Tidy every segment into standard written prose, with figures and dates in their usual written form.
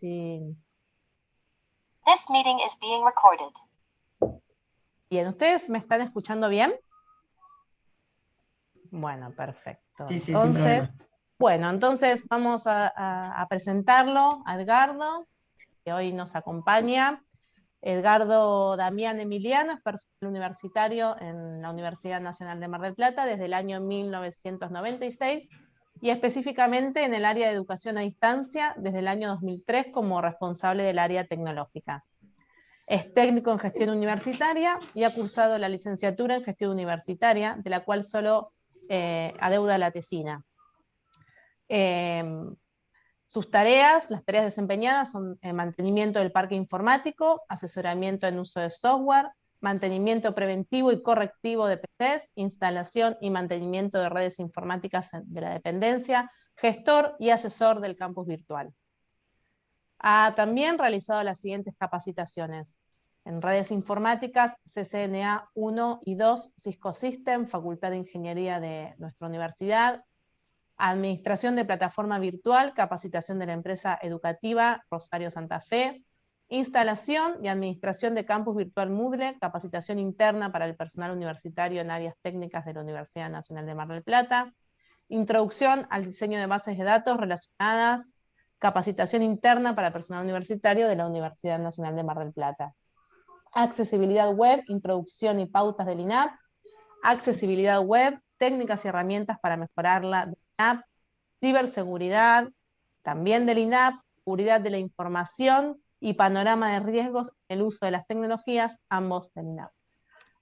si... This meeting is being recorded. Bien, ¿ustedes me están escuchando bien? Bueno, perfecto. Sí, sí, sin problema. Bueno, entonces vamos a presentarlo a Edgardo, que hoy nos acompaña. Edgardo Damián Emiliano es personal universitario en la Universidad Nacional de Mar del Plata desde el año 1996 y específicamente en el área de educación a distancia desde el año 2003 como responsable del área tecnológica. Es técnico en gestión universitaria y ha cursado la licenciatura en gestión universitaria, de la cual solo adeuda la tesina. Sus tareas, las tareas desempeñadas son mantenimiento del parque informático, asesoramiento en uso de software, mantenimiento preventivo y correctivo de PCs, instalación y mantenimiento de redes informáticas de la dependencia, gestor y asesor del campus virtual. Ha también realizado las siguientes capacitaciones: en redes informáticas, CCNA 1 y 2, Cisco System, Facultad de Ingeniería de nuestra universidad; administración de plataforma virtual, capacitación de la empresa educativa Rosario Santa Fe; instalación y administración de campus virtual Moodle, capacitación interna para el personal universitario en áreas técnicas de la Universidad Nacional de Mar del Plata; introducción al diseño de bases de datos relacionadas, capacitación interna para personal universitario de la Universidad Nacional de Mar del Plata; accesibilidad web, introducción y pautas del INAP; accesibilidad web, técnicas y herramientas para mejorarla del INAP; ciberseguridad, también del INAP; seguridad de la información y panorama de riesgos en el uso de las tecnologías, ambos del INAP.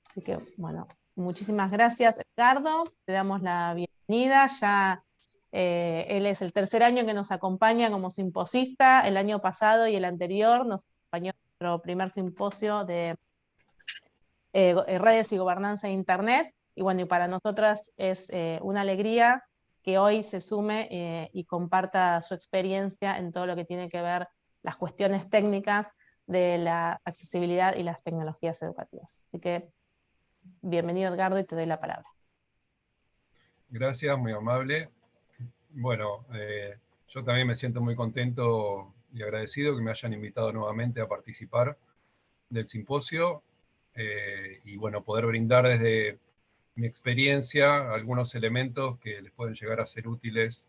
Así que, bueno, muchísimas gracias, Edgardo. Te damos la bienvenida. Ya él es el tercer año que nos acompaña como simposista. El año pasado y el anterior nos acompañó en nuestro primer simposio de redes y gobernanza de Internet. Y bueno, y para nosotras es una alegría que hoy se sume y comparta su experiencia en todo lo que tiene que ver las cuestiones técnicas de la accesibilidad y las tecnologías educativas. Así que bienvenido, Edgardo, y te doy la palabra. Gracias, muy amable. Bueno, yo también me siento muy contento y agradecido que me hayan invitado nuevamente a participar del simposio y bueno, poder brindar desde mi experiencia algunos elementos que les pueden llegar a ser útiles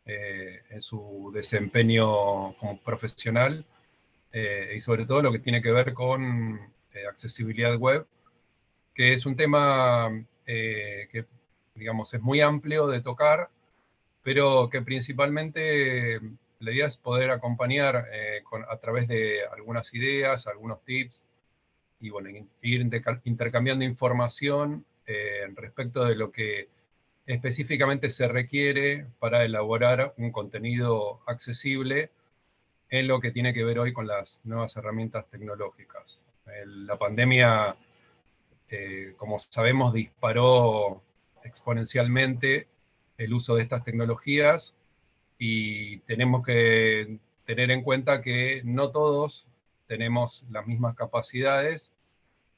en su desempeño como profesional y sobre todo lo que tiene que ver con accesibilidad web, que es un tema que, digamos, es muy amplio de tocar, pero que principalmente la idea es poder acompañar a través de algunas ideas, algunos tips, y bueno, ir intercambiando información respecto de lo que específicamente se requiere para elaborar un contenido accesible en lo que tiene que ver hoy con las nuevas herramientas tecnológicas. La pandemia, como sabemos, disparó exponencialmente el uso de estas tecnologías y tenemos que tener en cuenta que no todos tenemos las mismas capacidades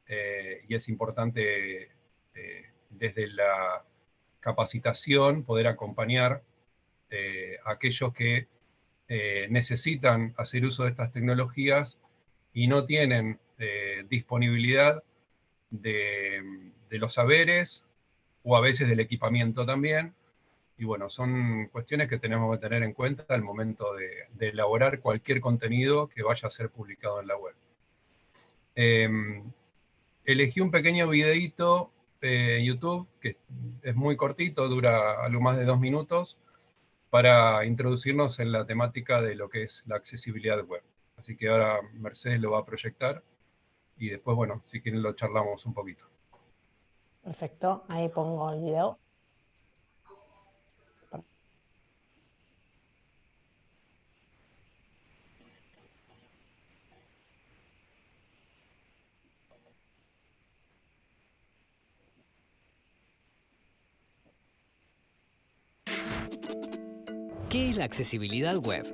y es importante desde la capacitación poder acompañar a aquellos que necesitan hacer uso de estas tecnologías y no tienen disponibilidad de los saberes o a veces del equipamiento también. Y bueno, son cuestiones que tenemos que tener en cuenta al momento de elaborar cualquier contenido que vaya a ser publicado en la web. Elegí un pequeño videíto en YouTube, que es muy cortito, dura algo más de 2 minutos, para introducirnos en la temática de lo que es la accesibilidad web. Así que ahora Mercedes lo va a proyectar y después, bueno, si quieren lo charlamos un poquito. Perfecto, ahí pongo el video. ¿Qué es la accesibilidad web?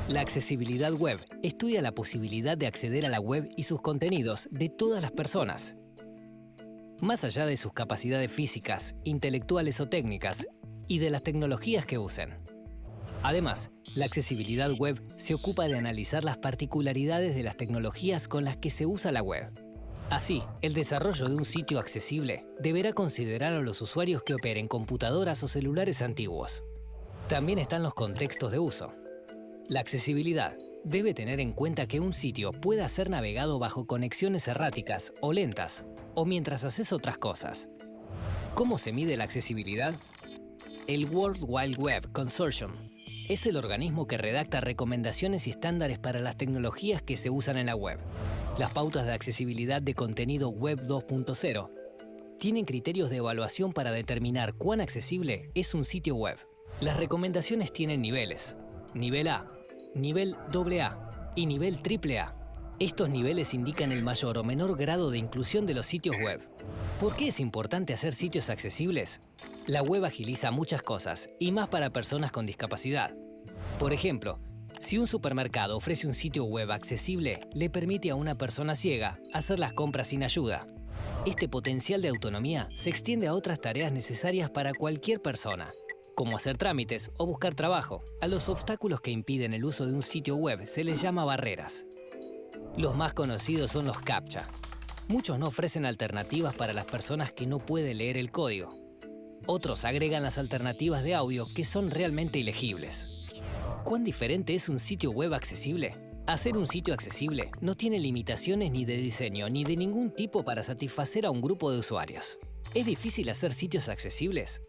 La accesibilidad web estudia la posibilidad de acceder a la web y sus contenidos de todas las personas. Más allá de sus capacidades físicas, intelectuales o técnicas, y de las tecnologías que usen. Además, la accesibilidad web se ocupa de analizar las particularidades de las tecnologías con las que se usa la web. Así, el desarrollo de un sitio accesible deberá considerar a los usuarios que operen computadoras o celulares antiguos. También están los contextos de uso. La accesibilidad debe tener en cuenta que un sitio pueda ser navegado bajo conexiones erráticas o lentas, o mientras haces otras cosas. ¿Cómo se mide la accesibilidad? El World Wide Web Consortium es el organismo que redacta recomendaciones y estándares para las tecnologías que se usan en la web. Las pautas de accesibilidad de contenido Web 2.0 tienen criterios de evaluación para determinar cuán accesible es un sitio web. Las recomendaciones tienen niveles: nivel A, nivel AA y nivel AAA. Estos niveles indican el mayor o menor grado de inclusión de los sitios web. ¿Por qué es importante hacer sitios accesibles? La web agiliza muchas cosas, y más para personas con discapacidad. Por ejemplo, si un supermercado ofrece un sitio web accesible, le permite a una persona ciega hacer las compras sin ayuda. Este potencial de autonomía se extiende a otras tareas necesarias para cualquier persona, como hacer trámites o buscar trabajo. A los obstáculos que impiden el uso de un sitio web se les llama barreras. Los más conocidos son los CAPTCHA. Muchos no ofrecen alternativas para las personas que no pueden leer el código. Otros agregan las alternativas de audio que son realmente ilegibles. ¿Cuán diferente es un sitio web accesible? Hacer un sitio accesible no tiene limitaciones ni de diseño ni de ningún tipo para satisfacer a un grupo de usuarios. ¿Es difícil hacer sitios accesibles?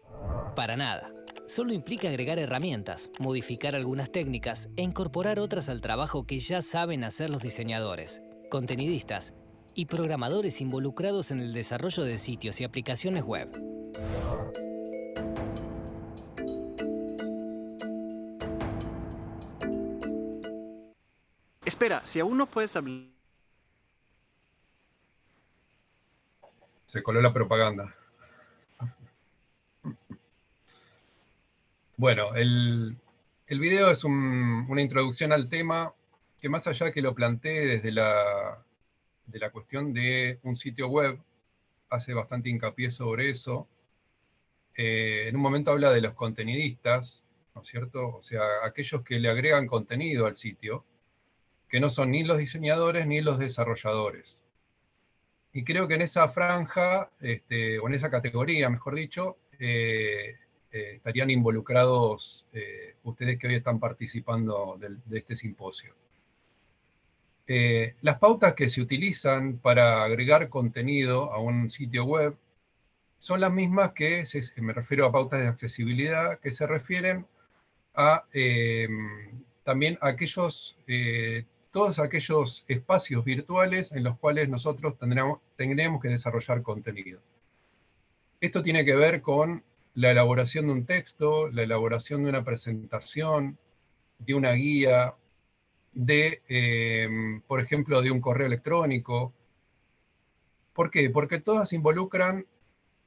Para nada. Solo implica agregar herramientas, modificar algunas técnicas e incorporar otras al trabajo que ya saben hacer los diseñadores, contenidistas y programadores involucrados en el desarrollo de sitios y aplicaciones web. Espera, si aún no puedes hablar... Se coló la propaganda. Bueno, el video es una introducción al tema que, más allá de que lo plantee desde de la cuestión de un sitio web, hace bastante hincapié sobre eso. En un momento habla de los contenidistas, ¿no es cierto? O sea, aquellos que le agregan contenido al sitio, que no son ni los diseñadores ni los desarrolladores. Y creo que en esa franja, o en esa categoría, mejor dicho, estarían involucrados ustedes que hoy están participando de este simposio. Las pautas que se utilizan para agregar contenido a un sitio web son las mismas que, me refiero a pautas de accesibilidad, que se refieren a también a todos aquellos espacios virtuales en los cuales nosotros tendremos que desarrollar contenido. Esto tiene que ver con la elaboración de un texto, la elaboración de una presentación, de una guía, por ejemplo, de un correo electrónico. ¿Por qué? Porque todas involucran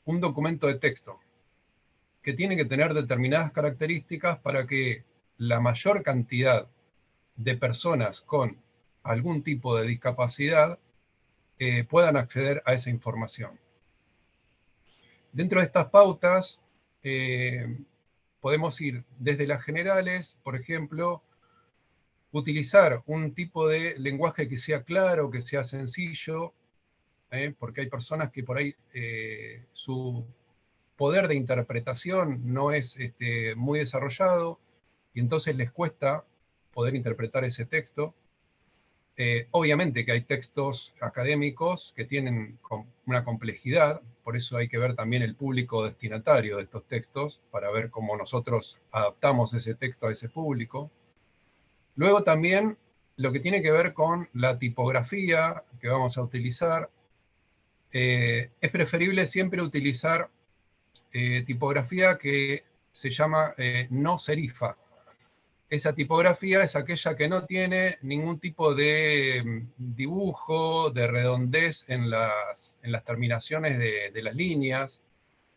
un documento de texto que tiene que tener determinadas características para que la mayor cantidad de personas con algún tipo de discapacidad puedan acceder a esa información. Dentro de estas pautas podemos ir desde las generales, por ejemplo, utilizar un tipo de lenguaje que sea claro, que sea sencillo, porque hay personas que por ahí su poder de interpretación no es muy desarrollado, y entonces les cuesta poder interpretar ese texto. Obviamente que hay textos académicos que tienen una complejidad, por eso hay que ver también el público destinatario de estos textos, para ver cómo nosotros adaptamos ese texto a ese público. Luego también lo que tiene que ver con la tipografía que vamos a utilizar. Es preferible siempre utilizar tipografía que se llama no serifa. Esa tipografía es aquella que no tiene ningún tipo de dibujo, de redondez en las terminaciones de las líneas,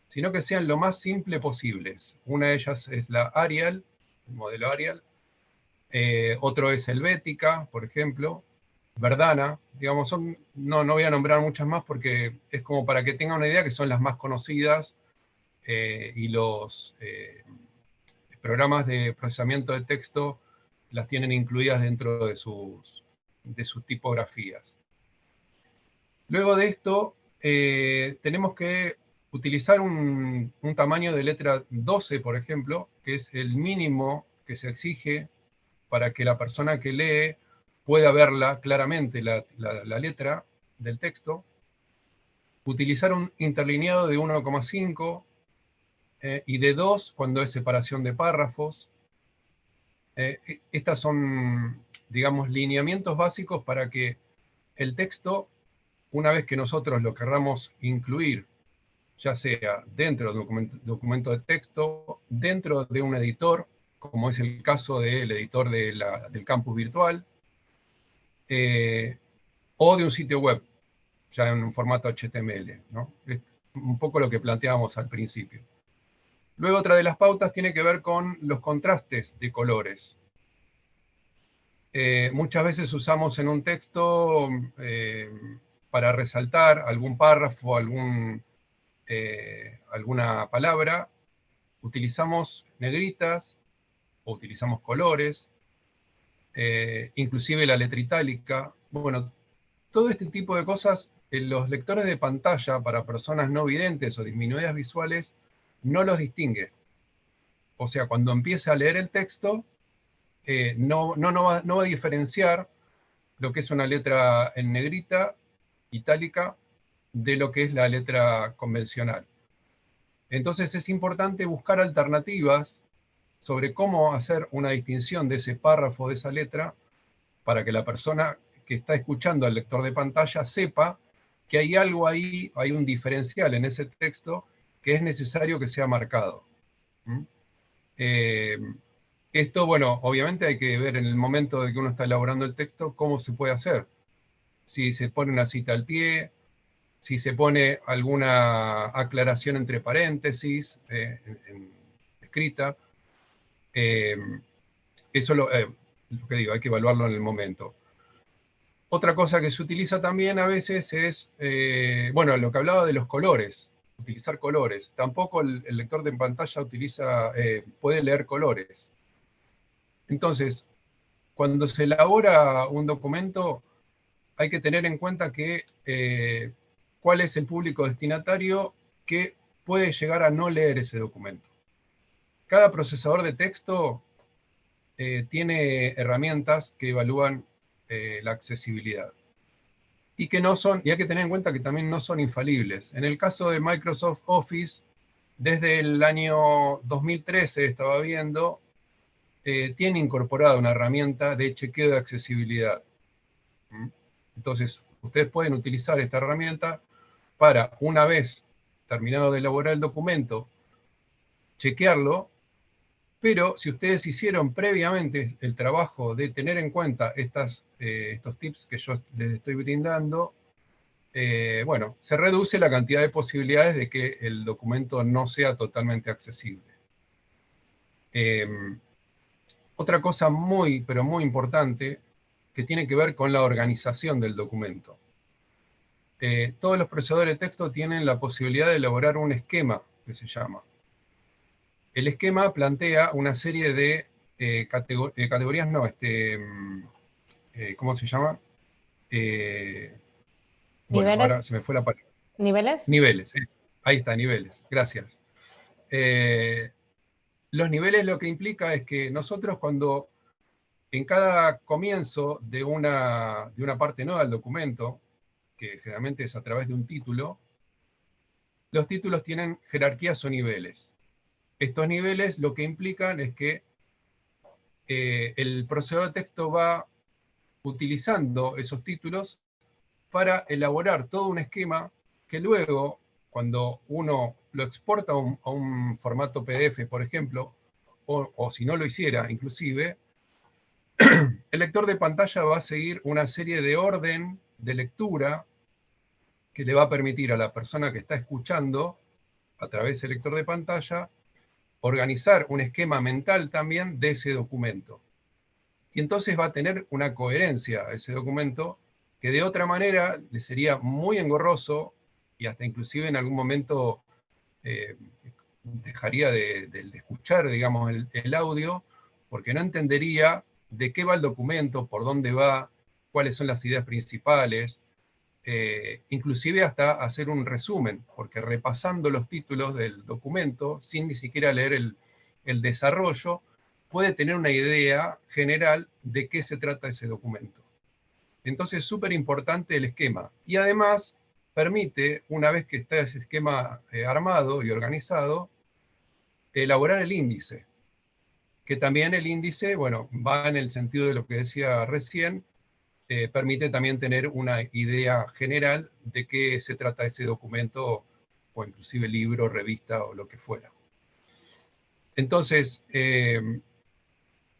sino que sean lo más simple posibles. Una de ellas es la Arial, el modelo Arial. Otro es Helvética, por ejemplo. Verdana, digamos, no voy a nombrar muchas más porque es como para que tengan una idea que son las más conocidas y los programas de procesamiento de texto las tienen incluidas dentro de sus tipografías. Luego de esto, tenemos que utilizar un tamaño de letra 12, por ejemplo, que es el mínimo que se exige para que la persona que lee pueda verla claramente, la letra del texto. Utilizar un interlineado de 1,5 y de 2 cuando es separación de párrafos. Estas son, digamos, lineamientos básicos para que el texto, una vez que nosotros lo querramos incluir, ya sea dentro de un documento de texto, dentro de un editor, como es el caso del editor del campus virtual, o de un sitio web, ya en un formato HTML, ¿no? Es un poco lo que planteábamos al principio. Luego otra de las pautas tiene que ver con los contrastes de colores. Muchas veces usamos en un texto para resaltar algún párrafo, alguna palabra, utilizamos negritas o utilizamos colores, inclusive la letra itálica. Bueno, todo este tipo de cosas, los lectores de pantalla para personas no videntes o disminuidas visuales no los distingue. O sea, cuando empieza a leer el texto, no va a diferenciar lo que es una letra en negrita, itálica, de lo que es la letra convencional. Entonces es importante buscar alternativas sobre cómo hacer una distinción de ese párrafo, de esa letra, para que la persona que está escuchando al lector de pantalla sepa que hay algo ahí, hay un diferencial en ese texto que es necesario que sea marcado. Esto, bueno, obviamente hay que ver en el momento de que uno está elaborando el texto cómo se puede hacer. Si se pone una cita al pie, si se pone alguna aclaración entre paréntesis escrita. Eso lo que digo, hay que evaluarlo en el momento. Otra cosa que se utiliza también a veces es, bueno, lo que hablaba de los colores, utilizar colores. Tampoco el lector de pantalla puede leer colores. Entonces, cuando se elabora un documento, hay que tener en cuenta que cuál es el público destinatario que puede llegar a no leer ese documento. Cada procesador de texto tiene herramientas que evalúan la accesibilidad. Y hay que tener en cuenta que también no son infalibles. En el caso de Microsoft Office, desde el año 2013 estaba viendo, tiene incorporada una herramienta de chequeo de accesibilidad. Entonces, ustedes pueden utilizar esta herramienta para, una vez terminado de elaborar el documento, chequearlo, pero si ustedes hicieron previamente el trabajo de tener en cuenta estos tips que yo les estoy brindando, bueno, se reduce la cantidad de posibilidades de que el documento no sea totalmente accesible. Otra cosa muy, pero muy importante, que tiene que ver con la organización del documento. Todos los procesadores de texto tienen la posibilidad de elaborar un esquema, que se llama. El esquema plantea una serie de categorías, no, ¿cómo se llama? Bueno, ¿Niveles? ahora se me fue la palabra. ¿Niveles? Niveles, ahí está, niveles, gracias. Los niveles lo que implica es que nosotros cuando en cada comienzo de una parte nueva del documento, que generalmente es a través de un título, los títulos tienen jerarquías o niveles. Estos niveles lo que implican es que el procesador de texto va utilizando esos títulos para elaborar todo un esquema que luego, cuando uno lo exporta a un formato PDF, por ejemplo, o si no lo hiciera inclusive, el lector de pantalla va a seguir una serie de orden de lectura que le va a permitir a la persona que está escuchando a través del lector de pantalla organizar un esquema mental también de ese documento. Y entonces va a tener una coherencia a ese documento que de otra manera le sería muy engorroso y hasta inclusive en algún momento dejaría de escuchar, digamos, el audio, porque no entendería de qué va el documento, por dónde va, cuáles son las ideas principales, inclusive hasta hacer un resumen, porque repasando los títulos del documento, sin ni siquiera leer el desarrollo, puede tener una idea general de qué se trata ese documento. Entonces es súper importante el esquema. Y además permite, una vez que está ese esquema armado y organizado, elaborar el índice. Que también el índice, bueno, va en el sentido de lo que decía recién, permite también tener una idea general de qué se trata ese documento, o inclusive libro, revista o lo que fuera. Entonces,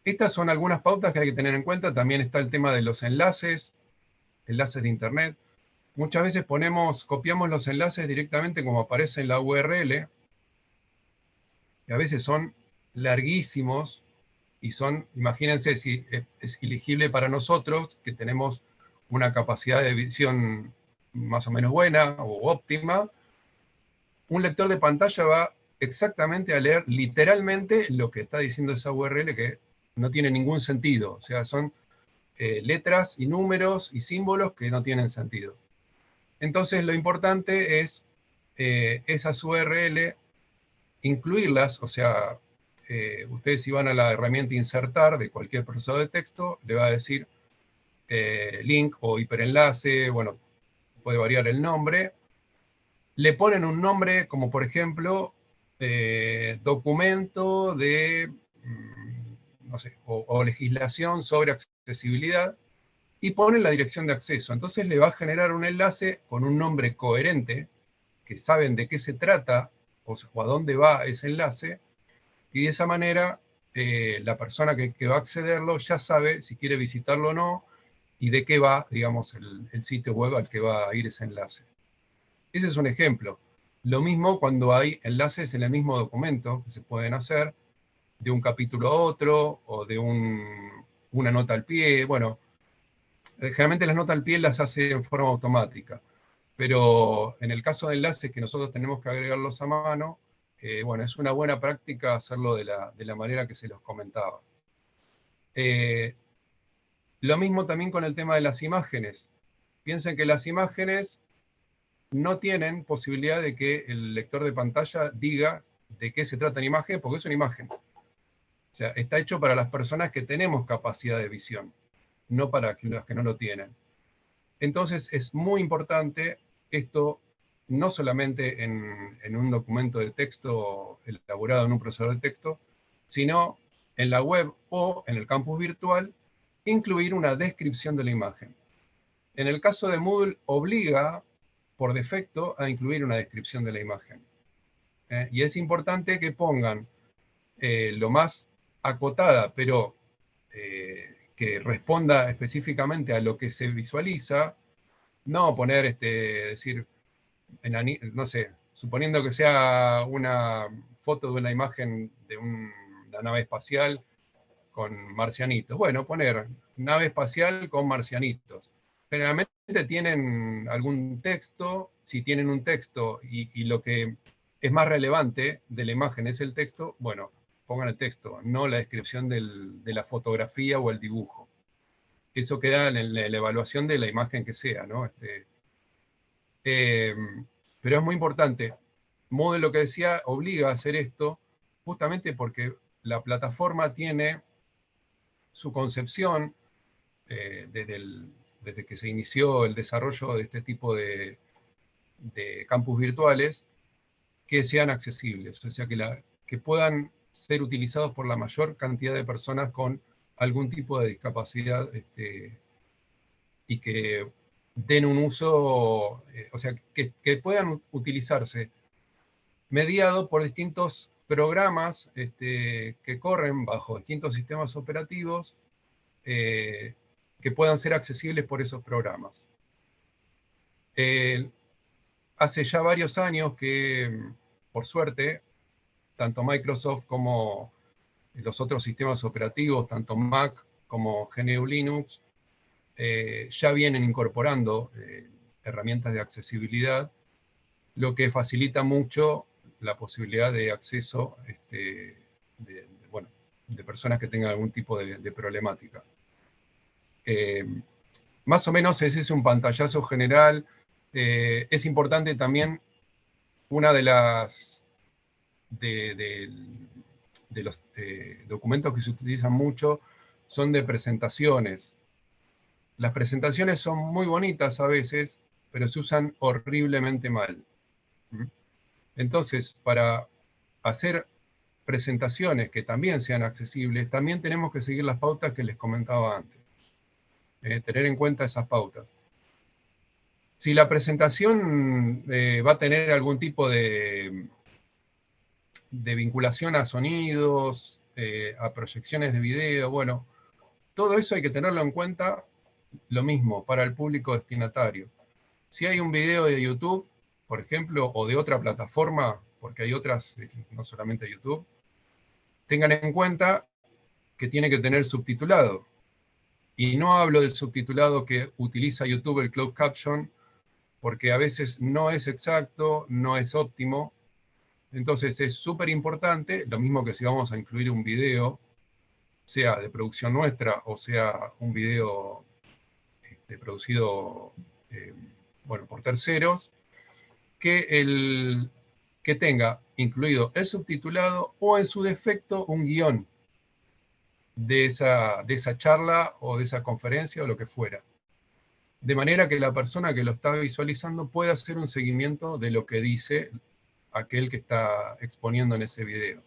estas son algunas pautas que hay que tener en cuenta. También está el tema de los enlaces de internet. Muchas veces copiamos los enlaces directamente como aparece en la URL, que a veces son larguísimos, y son, imagínense si es elegible para nosotros, que tenemos una capacidad de visión más o menos buena o óptima, un lector de pantalla va exactamente a leer literalmente lo que está diciendo esa URL, que no tiene ningún sentido. O sea, son letras y números y símbolos que no tienen sentido. Entonces, lo importante es esas URL incluirlas, o sea, ustedes si van a la herramienta insertar de cualquier procesador de texto, le va a decir link o hiperenlace, bueno, puede variar el nombre. Le ponen un nombre como por ejemplo documento de, no sé, o legislación sobre accesibilidad, y ponen la dirección de acceso. Entonces le va a generar un enlace con un nombre coherente, que saben de qué se trata, o a dónde va ese enlace, y de esa manera la persona que va a accederlo ya sabe si quiere visitarlo o no, y de qué va, digamos, el sitio web al que va a ir ese enlace. Ese es un ejemplo. Lo mismo cuando hay enlaces en el mismo documento que se pueden hacer, de un capítulo a otro, o de una nota al pie. Bueno, generalmente las notas al pie las hace en forma automática, pero en el caso de enlaces que nosotros tenemos que agregarlos a mano, bueno, es una buena práctica hacerlo de la manera que se los comentaba. Lo mismo también con el tema de las imágenes. Piensen que las imágenes no tienen posibilidad de que el lector de pantalla diga de qué se trata la imagen, porque es una imagen. O sea, está hecho para las personas que tenemos capacidad de visión, no para las que no lo tienen. Entonces es muy importante esto, no solamente en un documento de texto elaborado en un procesador de texto, sino en la web o en el campus virtual, incluir una descripción de la imagen. En el caso de Moodle, obliga por defecto a incluir una descripción de la imagen. Y es importante que pongan lo más acotada, pero que responda específicamente a lo que se visualiza, no poner, decir, no sé, suponiendo que sea una foto de una imagen de una nave espacial con marcianitos. Bueno, poner nave espacial con marcianitos. Generalmente tienen algún texto. Si tienen un texto y lo que es más relevante de la imagen es el texto, bueno, pongan el texto, no la descripción de la fotografía o el dibujo. Eso queda en la evaluación de la imagen que sea, ¿no? Pero es muy importante. Moodle, lo que decía, obliga a hacer esto justamente porque la plataforma tiene su concepción desde que se inició el desarrollo de este tipo de campus virtuales, que sean accesibles, o sea, que puedan ser utilizados por la mayor cantidad de personas con algún tipo de discapacidad, y que den un uso, o sea, que puedan utilizarse mediado por distintos programas que corren bajo distintos sistemas operativos, que puedan ser accesibles por esos programas. Hace ya varios años que, por suerte, tanto Microsoft como los otros sistemas operativos, tanto Mac como GNU Linux, ya vienen incorporando herramientas de accesibilidad, lo que facilita mucho la posibilidad de acceso bueno, de personas que tengan algún tipo de problemática. Más o menos ese es un pantallazo general. Es importante también, una de los documentos que se utilizan mucho son de presentaciones. Las presentaciones son muy bonitas a veces, pero se usan horriblemente mal. Entonces, para hacer presentaciones que también sean accesibles, también tenemos que seguir las pautas que les comentaba antes. Tener en cuenta esas pautas. Si la presentación va a tener algún tipo de vinculación a sonidos, a proyecciones de video, bueno, todo eso hay que tenerlo en cuenta, lo mismo para el público destinatario. Si hay un video de YouTube, por ejemplo, o de otra plataforma, porque hay otras, no solamente YouTube, tengan en cuenta que tiene que tener subtitulado. Y no hablo del subtitulado que utiliza YouTube, el Closed Caption, porque a veces no es exacto, no es óptimo. Entonces es súper importante, lo mismo que si vamos a incluir un video, sea de producción nuestra o sea un video producido bueno, por terceros, que tenga incluido el subtitulado o en su defecto un guión de esa charla o de esa conferencia o lo que fuera. De manera que la persona que lo está visualizando pueda hacer un seguimiento de lo que dice aquel que está exponiendo en ese video.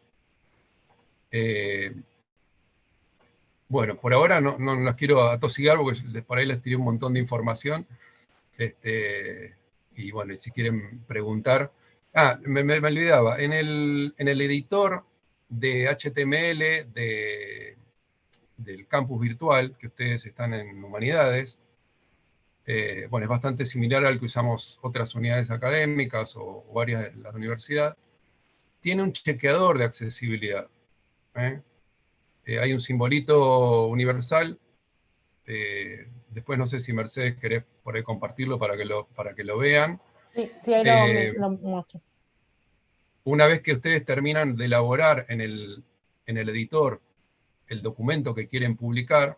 Bueno, por ahora no las quiero atosigar porque por ahí les tiré un montón de información. Y bueno, si quieren preguntar. Me olvidaba, en el editor de HTML del campus virtual, que ustedes están en Humanidades, bueno, es bastante similar al que usamos otras unidades académicas o varias de la universidad, tiene un chequeador de accesibilidad. Hay un simbolito universal. Después no sé si Mercedes querés por ahí compartirlo para que lo vean. Sí, ahí lo muestro. Una vez que ustedes terminan de elaborar en el editor el documento que quieren publicar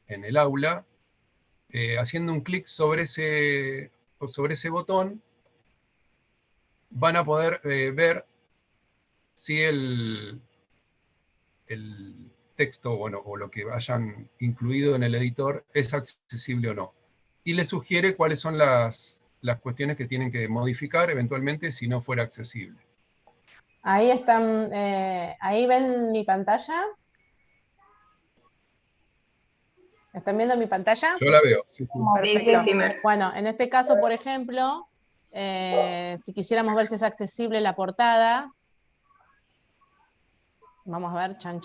en el aula, haciendo un clic sobre ese botón, van a poder ver si el texto, bueno, o lo que hayan incluido en el editor es accesible o no. Y les sugiere cuáles son las cuestiones que tienen que modificar eventualmente si no fuera accesible. Ahí están, ahí ven mi pantalla. ¿Están viendo mi pantalla? Yo la veo. Sí. Bueno, en este caso, por ejemplo, si quisiéramos ver si es accesible la portada, vamos a ver, chan,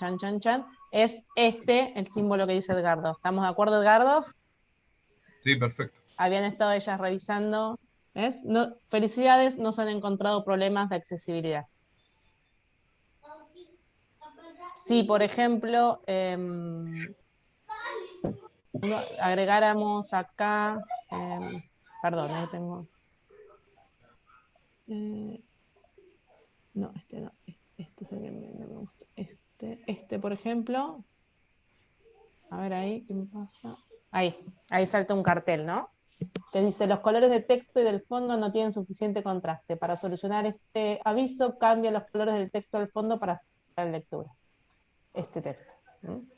es el símbolo que dice Edgardo. ¿Estamos de acuerdo, Edgardo? Sí, perfecto. Habían estado ellas revisando. ¿Ves? No, felicidades, no se han encontrado problemas de accesibilidad. Si, por ejemplo, agregáramos acá, perdón, ahí tengo. No, no, este es el que no me gusta. Por ejemplo, a ver ahí, ¿qué me pasa? Ahí salta un cartel, ¿no? Que dice, los colores de texto y del fondo no tienen suficiente contraste. Para solucionar este aviso, cambia los colores del texto del fondo para la lectura. Este texto.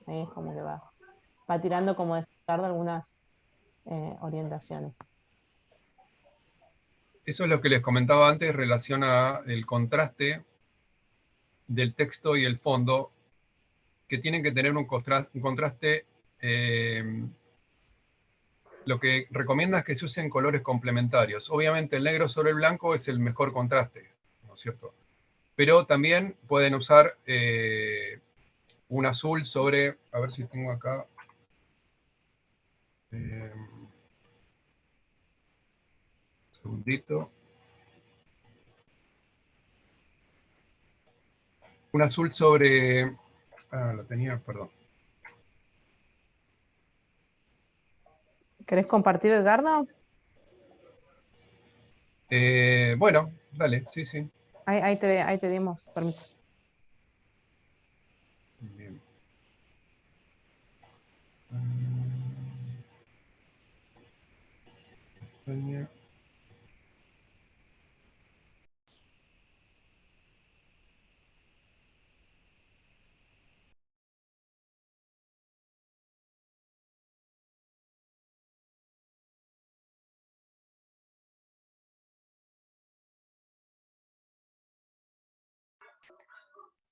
Ahí es como que va tirando, como decía Ricardo, algunas orientaciones. Eso es lo que les comentaba antes en relación al contraste del texto y el fondo, que tienen que tener un contraste. Lo que recomienda es que se usen colores complementarios. Obviamente el negro sobre el blanco es el mejor contraste, ¿no es cierto? Pero también pueden usar un azul sobre, a ver si tengo acá, segundito. Un azul sobre, lo tenía, perdón. ¿Querés compartir, Edgardo? Bueno, dale, sí. ahí te dimos permiso. Bien. Pestaña.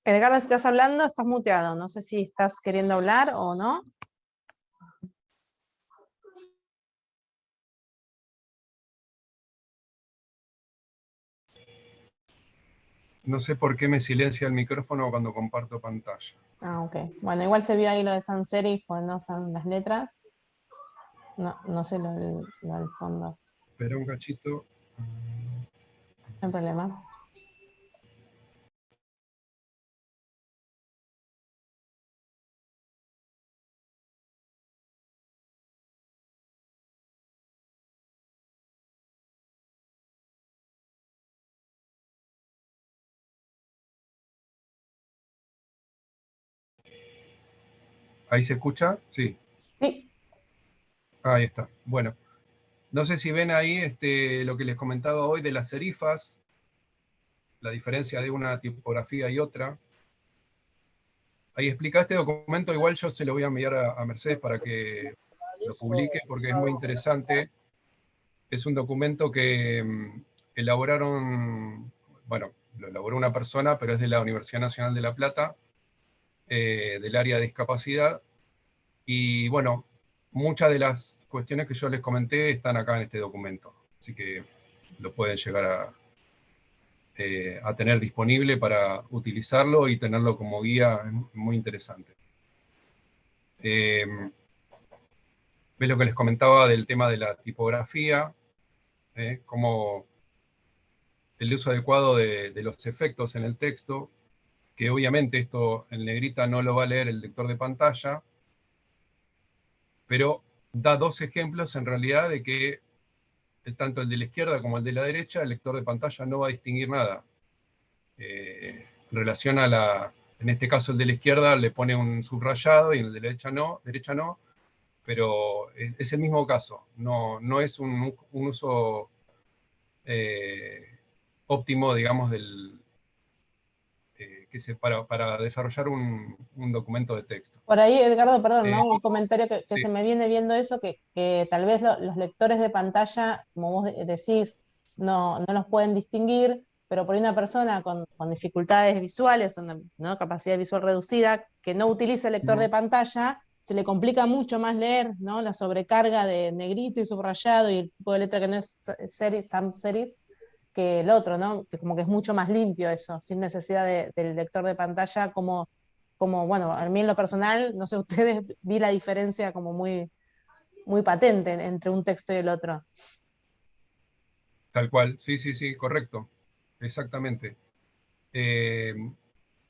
Edgardo, si estás hablando, estás muteado. No sé si estás queriendo hablar o no. No sé por qué me silencia el micrófono cuando comparto pantalla. Ah, ok. Bueno, igual se vio ahí lo de sans serif, pues no son las letras. No sé lo del fondo. Espera un cachito. No hay problema. ¿Ahí se escucha? Sí. Sí. Ahí está. Bueno, no sé si ven ahí lo que les comentaba hoy de las serifas, la diferencia de una tipografía y otra. Ahí explica este documento, igual yo se lo voy a enviar a Mercedes para que lo publique, porque es muy interesante. Es un documento que elaboraron, bueno, lo elaboró una persona, pero es de la Universidad Nacional de La Plata, del área de discapacidad. Y bueno, muchas de las cuestiones que yo les comenté están acá en este documento. Así que lo pueden llegar a tener disponible para utilizarlo y tenerlo como guía. Es muy interesante. ¿Ves lo que les comentaba del tema de la tipografía? Como el uso adecuado de los efectos en el texto, que obviamente esto en negrita no lo va a leer el lector de pantalla, pero da dos ejemplos en realidad de que tanto el de la izquierda como el de la derecha, el lector de pantalla no va a distinguir nada. En relación a en este caso el de la izquierda le pone un subrayado y el de la derecha no, pero es el mismo caso, no es un uso óptimo, digamos, para desarrollar un documento de texto. Por ahí, Edgardo, perdón, ¿no? Un Sí, comentario que se me viene viendo eso, que tal vez los lectores de pantalla, como vos decís, no los pueden distinguir, pero por ahí una persona con dificultades visuales, ¿no? Capacidad visual reducida, que no utiliza el lector de pantalla, se le complica mucho más leer, ¿no? La sobrecarga de negrito y subrayado y el tipo de letra que no es sans serif, que el otro, ¿no? Que como que es mucho más limpio eso, sin necesidad del lector de pantalla, como, bueno, a mí en lo personal, no sé ustedes, vi la diferencia como muy patente entre un texto y el otro. tal cual, sí, correcto, exactamente.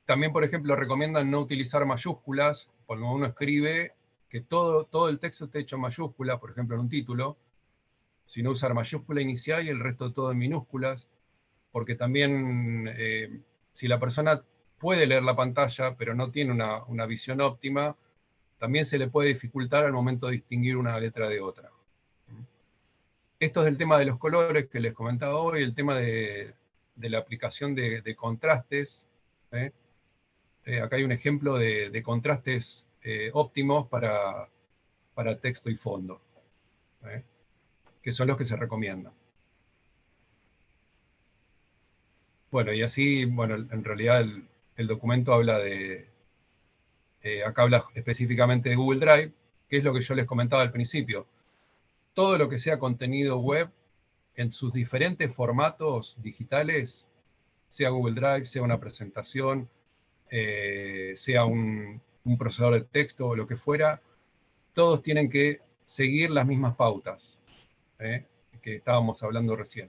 También, por ejemplo, recomiendan no utilizar mayúsculas cuando uno escribe, que todo el texto esté hecho en mayúsculas, por ejemplo, en un título, sino usar mayúscula inicial y el resto todo en minúsculas, porque también si la persona puede leer la pantalla, pero no tiene una visión óptima, también se le puede dificultar al momento de distinguir una letra de otra. Esto es el tema de los colores que les comentaba hoy, el tema de la aplicación de contrastes. Acá hay un ejemplo de contrastes óptimos para texto y fondo, que son los que se recomiendan. Bueno, y así, bueno, en realidad el documento habla acá habla específicamente de Google Drive, que es lo que yo les comentaba al principio. Todo lo que sea contenido web en sus diferentes formatos digitales, sea Google Drive, sea una presentación, sea un procesador de texto o lo que fuera, todos tienen que seguir las mismas pautas que estábamos hablando recién.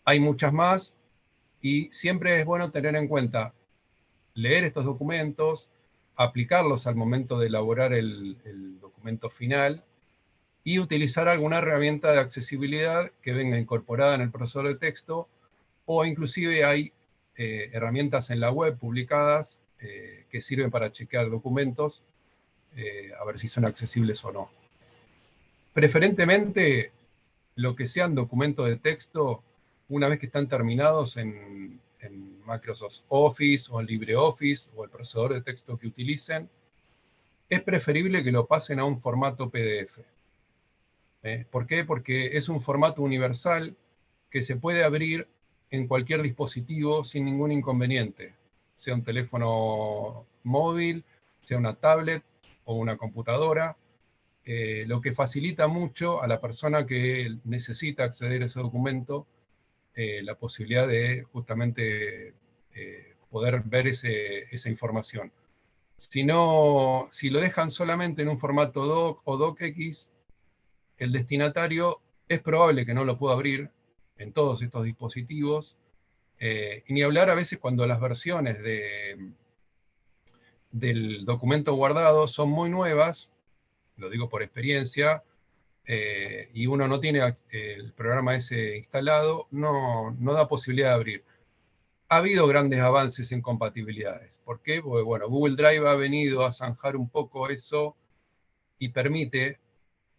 Hay muchas más y siempre es bueno tener en cuenta leer estos documentos, aplicarlos al momento de elaborar el documento final y utilizar alguna herramienta de accesibilidad que venga incorporada en el procesador de texto o inclusive hay herramientas en la web publicadas que sirven para chequear documentos, a ver si son accesibles o no. Preferentemente, lo que sean documentos de texto, una vez que están terminados en Microsoft Office o en LibreOffice o el procesador de texto que utilicen, es preferible que lo pasen a un formato PDF. ¿Por qué? Porque es un formato universal que se puede abrir en cualquier dispositivo sin ningún inconveniente, sea un teléfono móvil, sea una tablet o una computadora, lo que facilita mucho a la persona que necesita acceder a ese documento la posibilidad de justamente poder ver esa información. Si lo dejan solamente en un formato doc o docx, el destinatario es probable que no lo pueda abrir en todos estos dispositivos, y ni hablar a veces cuando las versiones del documento guardado son muy nuevas, lo digo por experiencia, y uno no tiene el programa ese instalado, no da posibilidad de abrir. Ha habido grandes avances en compatibilidades. ¿Por qué? Porque bueno, Google Drive ha venido a zanjar un poco eso y permite,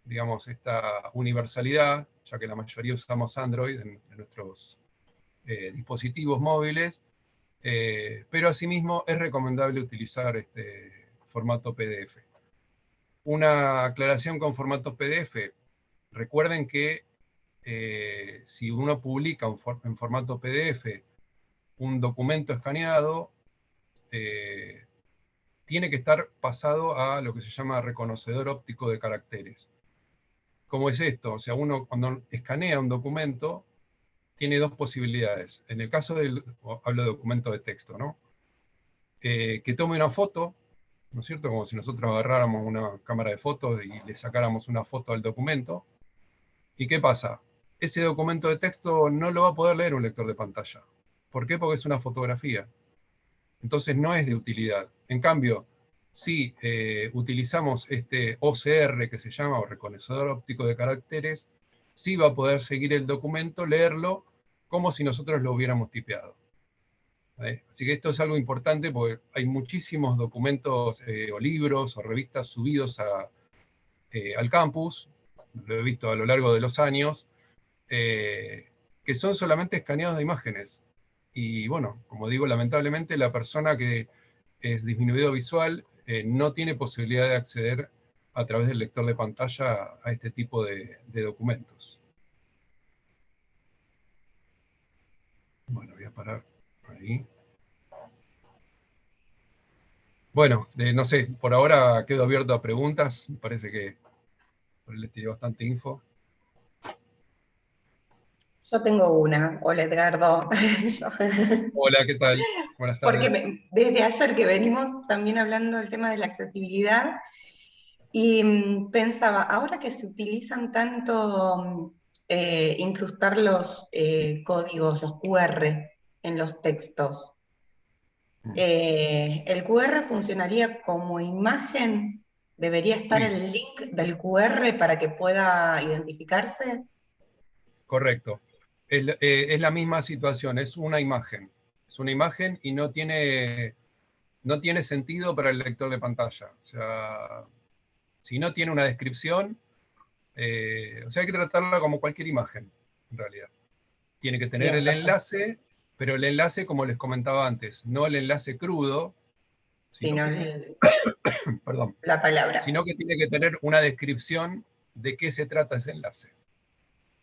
digamos, esta universalidad, ya que la mayoría usamos Android en nuestros dispositivos móviles, pero asimismo es recomendable utilizar este formato PDF. Una aclaración con formato PDF. Recuerden que si uno publica en formato PDF un documento escaneado, tiene que estar pasado a lo que se llama reconocedor óptico de caracteres. ¿Cómo es esto? O sea, uno cuando escanea un documento, tiene dos posibilidades. En el caso hablo de documento de texto, ¿no? Que tome una foto, ¿no es cierto? Como si nosotros agarráramos una cámara de fotos y le sacáramos una foto al documento. ¿Y qué pasa? Ese documento de texto no lo va a poder leer un lector de pantalla. ¿Por qué? Porque es una fotografía. Entonces no es de utilidad. En cambio, si utilizamos este OCR que se llama, o reconocedor óptico de caracteres, sí va a poder seguir el documento, leerlo, como si nosotros lo hubiéramos tipeado. Así que esto es algo importante porque hay muchísimos documentos o libros o revistas subidos al campus, lo he visto a lo largo de los años, que son solamente escaneados de imágenes. Y bueno, como digo, lamentablemente la persona que es disminuido visual no tiene posibilidad de acceder a través del lector de pantalla a este tipo de documentos. Bueno, voy a parar ahí. Bueno, no sé, por ahora quedo abierto a preguntas. Me parece que les tiré bastante info. Yo tengo una. Hola, Edgardo. Hola, ¿qué tal? Buenas tardes. Porque desde ayer que venimos también hablando del tema de la accesibilidad, y pensaba, ahora que se utilizan tanto incrustar los códigos, los QR en los textos, ¿el QR funcionaría como imagen? ¿Debería estar Sí. el link del QR para que pueda identificarse? Correcto. Es la misma situación, es una imagen. Es una imagen y no tiene sentido para el lector de pantalla. O sea, si no tiene una descripción, o sea, hay que tratarla como cualquier imagen, en realidad. Tiene que tener Bien, el perfecto. enlace, pero el enlace, como les comentaba antes, no el enlace crudo, Sino perdón, la palabra. sino que tiene que tener una descripción de qué se trata ese enlace.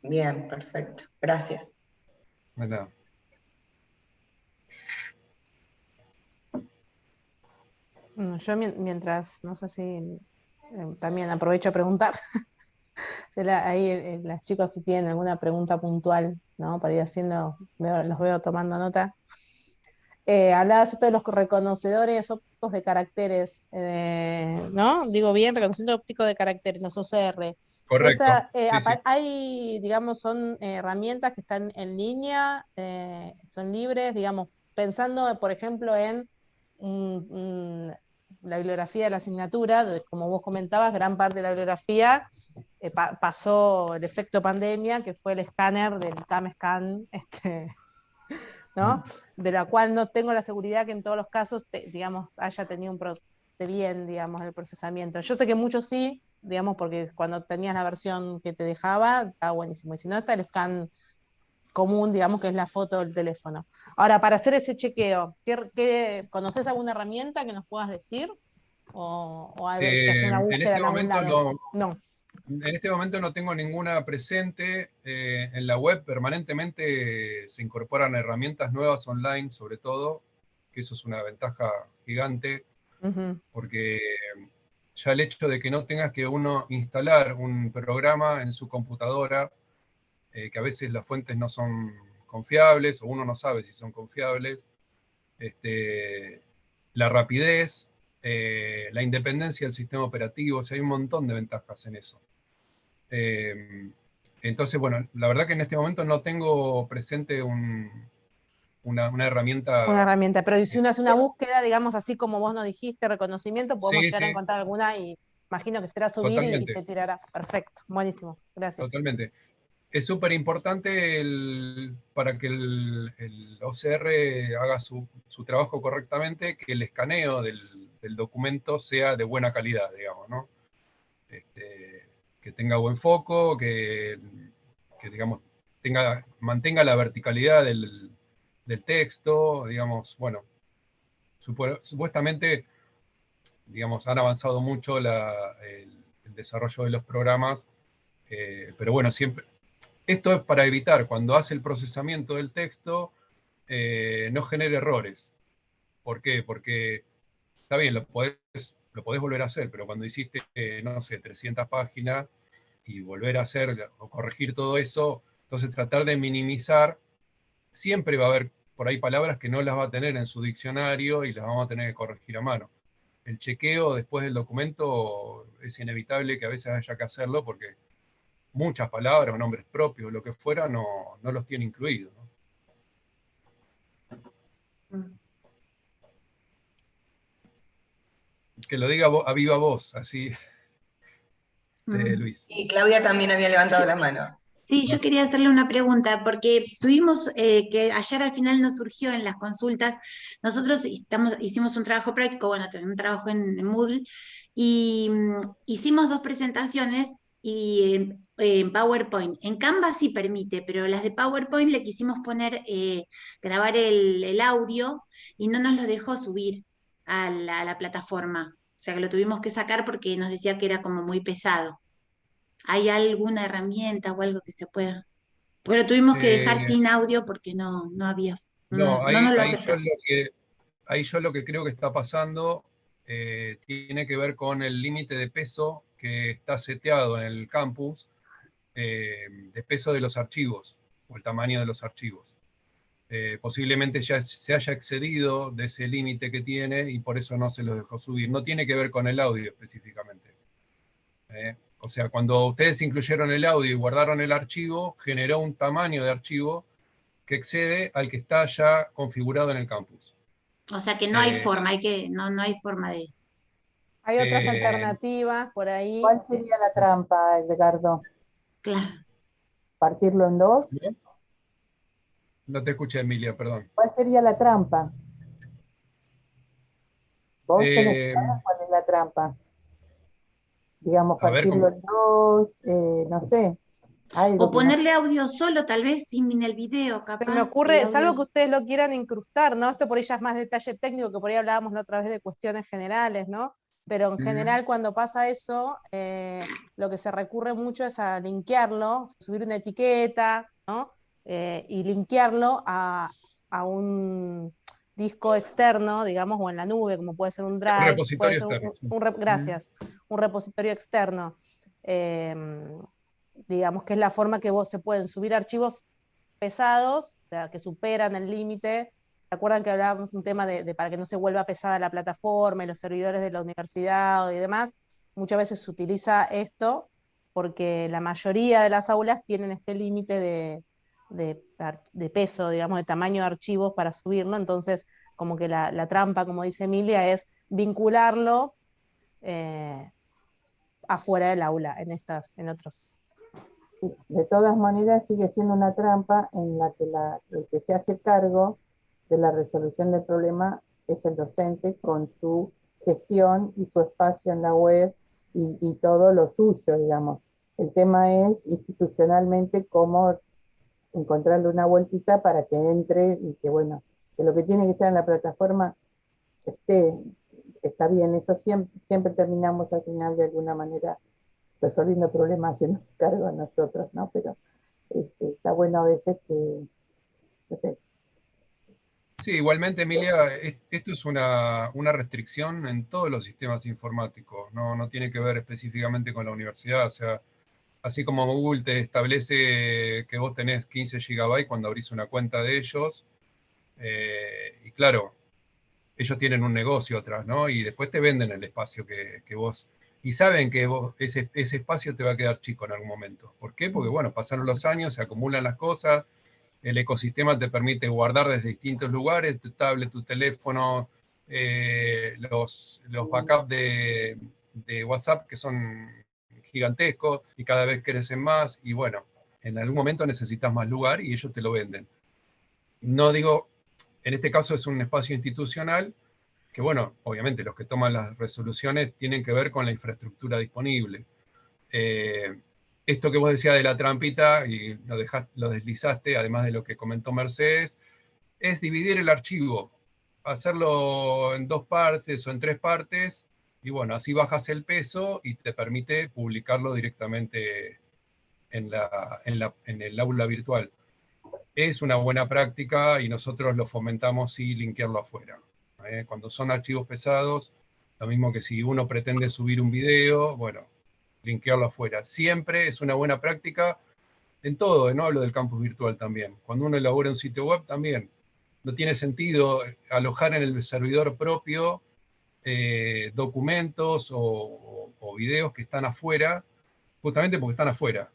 Bien, perfecto. Gracias. De nada. Yo mientras, no sé si también aprovecho a preguntar, ahí las chicas si tienen alguna pregunta puntual, ¿no? Para ir haciendo, los veo tomando nota. Hablabas esto de los reconocedores ópticos de caracteres, ¿no? Digo bien, reconocimiento óptico de caracteres, los OCR. Correcto. Sí. Hay, digamos, son herramientas que están en línea, son libres, digamos, pensando, por ejemplo, en la bibliografía de la asignatura, como vos comentabas, gran parte de la bibliografía pasó el efecto pandemia, que fue el escáner del CAMScan, ¿no? De la cual no tengo la seguridad que en todos los casos, digamos, haya tenido bien, digamos, el procesamiento. Yo sé que muchos sí, digamos, porque cuando tenías la versión que te dejaba, estaba buenísimo. Y si no, está el scan común, digamos, que es la foto del teléfono. Ahora, para hacer ese chequeo, ¿conoces alguna herramienta que nos puedas decir? ¿O hay que hacer una En búsqueda este en algún momento lado? no, No. en este momento no tengo ninguna presente. En la web permanentemente se incorporan herramientas nuevas online, sobre todo, que eso es una ventaja gigante, Uh-huh. porque ya el hecho de que no tengas que uno instalar un programa en su computadora, que a veces las fuentes no son confiables o uno no sabe si son confiables, la rapidez, la independencia del sistema operativo, o sea, hay un montón de ventajas en eso. Entonces, bueno, la verdad que en este momento no tengo presente una Una herramienta. herramienta, pero si uno hace una búsqueda, digamos, así como vos nos dijiste, reconocimiento, podemos Sí, llegar a sí, encontrar alguna y imagino que será subir y totalmente, te tirará. Perfecto, buenísimo, gracias. totalmente. Es súper importante para que el OCR haga su trabajo correctamente, que el escaneo del documento sea de buena calidad, digamos, ¿no? Que tenga buen foco, que digamos, mantenga la verticalidad del texto, digamos, bueno, supuestamente, digamos, han avanzado mucho el desarrollo de los programas, pero bueno, siempre, esto es para evitar, cuando hace el procesamiento del texto, no genere errores. ¿Por qué? Porque está bien, lo podés volver a hacer, pero cuando hiciste, no sé, 300 páginas y volver a hacer o corregir todo eso, entonces tratar de minimizar, siempre va a haber por ahí palabras que no las va a tener en su diccionario y las vamos a tener que corregir a mano. El chequeo después del documento es inevitable que a veces haya que hacerlo porque muchas palabras o nombres propios, lo que fuera, no los tiene incluidos, ¿no? Que lo diga a viva voz, así, Luis. Y Claudia también había levantado Sí, la mano. sí, yo quería hacerle una pregunta, porque tuvimos que ayer al final nos surgió en las consultas, nosotros hicimos un trabajo práctico, bueno, un trabajo en Moodle, y hicimos 2 presentaciones y en PowerPoint. En Canva sí permite, pero las de PowerPoint le quisimos poner, grabar el audio y no nos lo dejó subir a la plataforma. O sea que lo tuvimos que sacar porque nos decía que era como muy pesado. ¿Hay alguna herramienta o algo que se pueda? Porque lo tuvimos que dejar Eh, sin audio porque no había, no, no nos lo aceptó. ahí yo lo que creo que está pasando tiene que ver con el límite de peso que está seteado en el campus, de peso de los archivos o el tamaño de los archivos. Posiblemente ya se haya excedido de ese límite que tiene y por eso no se los dejó subir. No tiene que ver con el audio específicamente. O sea, cuando ustedes incluyeron el audio y guardaron el archivo, generó un tamaño de archivo que excede al que está ya configurado en el campus. O sea que no hay Eh, forma, no hay forma de. Hay otras eh, alternativas por ahí. ¿Cuál sería la trampa, Edgardo? Claro. ¿Partirlo en dos? ¿no? No te escuché, Emilia, perdón. ¿Cuál sería la trampa? ¿Vos tenés Eh, clara cuál es la trampa? Digamos, a ver, partirlo en dos, no sé, O algo que no. ponerle audio solo, tal vez sin el video, Se me capaz, el ocurre, salvo audio. que ustedes lo quieran incrustar, ¿no? Esto por ahí ya es más detalle técnico, que por ahí hablábamos la otra vez de cuestiones generales, ¿no? Pero en general cuando pasa eso, lo que se recurre mucho es a linkearlo, subir una etiqueta, ¿no? Y linkearlo a un disco externo, digamos, o en la nube, como puede ser un un drive, puede repositorio ser externo. Sí. gracias, un repositorio externo. Digamos que es la forma que vos se pueden subir archivos pesados, o sea, que superan el límite. ¿Se acuerdan que hablábamos un tema de para que no se vuelva pesada la plataforma y los servidores de la universidad y demás? Muchas veces se utiliza esto porque la mayoría de las aulas tienen este límite de peso, digamos, de tamaño de archivos para subirlo. Entonces, como que la trampa, como dice Emilia, es vincularlo afuera del aula, en otros Sí, de todas maneras sigue siendo una trampa en la que el que se hace cargo de la resolución del problema es el docente con su gestión y su espacio en la web y todo lo suyo, digamos. El tema es institucionalmente cómo encontrarle una vueltita para que entre y que, bueno, que lo que tiene que estar en la plataforma esté, está bien. Eso siempre terminamos al final de alguna manera resolviendo problemas haciendo cargo a nosotros, ¿no? Pero está bueno a veces que, no sé. Sí, igualmente, Emilia, esto es una restricción en todos los sistemas informáticos, no tiene que ver específicamente con la universidad. O sea, así como Google te establece que vos tenés 15 GB cuando abrís una cuenta de ellos, y claro, ellos tienen un negocio atrás, ¿no? Y después te venden el espacio que vos... Y saben que ese espacio te va a quedar chico en algún momento. ¿Por qué? Porque, bueno, pasaron los años, se acumulan las cosas, el ecosistema te permite guardar desde distintos lugares, tu tablet, tu teléfono, los backups de WhatsApp que son gigantescos y cada vez crecen más. Y bueno, en algún momento necesitas más lugar y ellos te lo venden. No digo, en este caso es un espacio institucional que, bueno, obviamente los que toman las resoluciones tienen que ver con la infraestructura disponible. Esto que vos decías de la trampita, y lo deslizaste, además de lo que comentó Mercedes, es dividir el archivo, hacerlo en 2 partes o en 3 partes, y bueno, así bajas el peso y te permite publicarlo directamente en el aula virtual. Es una buena práctica y nosotros lo fomentamos y linkearlo afuera. Cuando son archivos pesados, lo mismo que si uno pretende subir un video, bueno, linkearlo afuera. Siempre es una buena práctica en todo, no hablo del campus virtual también. Cuando uno elabora un sitio web también, no tiene sentido alojar en el servidor propio documentos o videos que están afuera, justamente porque están afuera.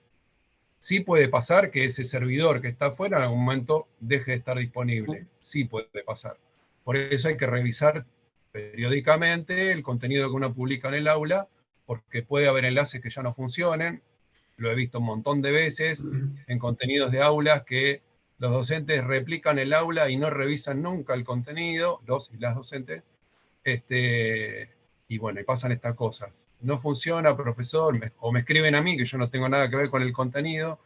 Sí puede pasar que ese servidor que está afuera en algún momento deje de estar disponible. Sí puede pasar. Por eso hay que revisar periódicamente el contenido que uno publica en el aula, porque puede haber enlaces que ya no funcionen. Lo he visto un montón de veces en contenidos de aulas que los docentes replican el aula y no revisan nunca el contenido, los y las docentes, y bueno, y pasan estas cosas. No funciona, profesor, o me escriben a mí, que yo no tengo nada que ver con el contenido.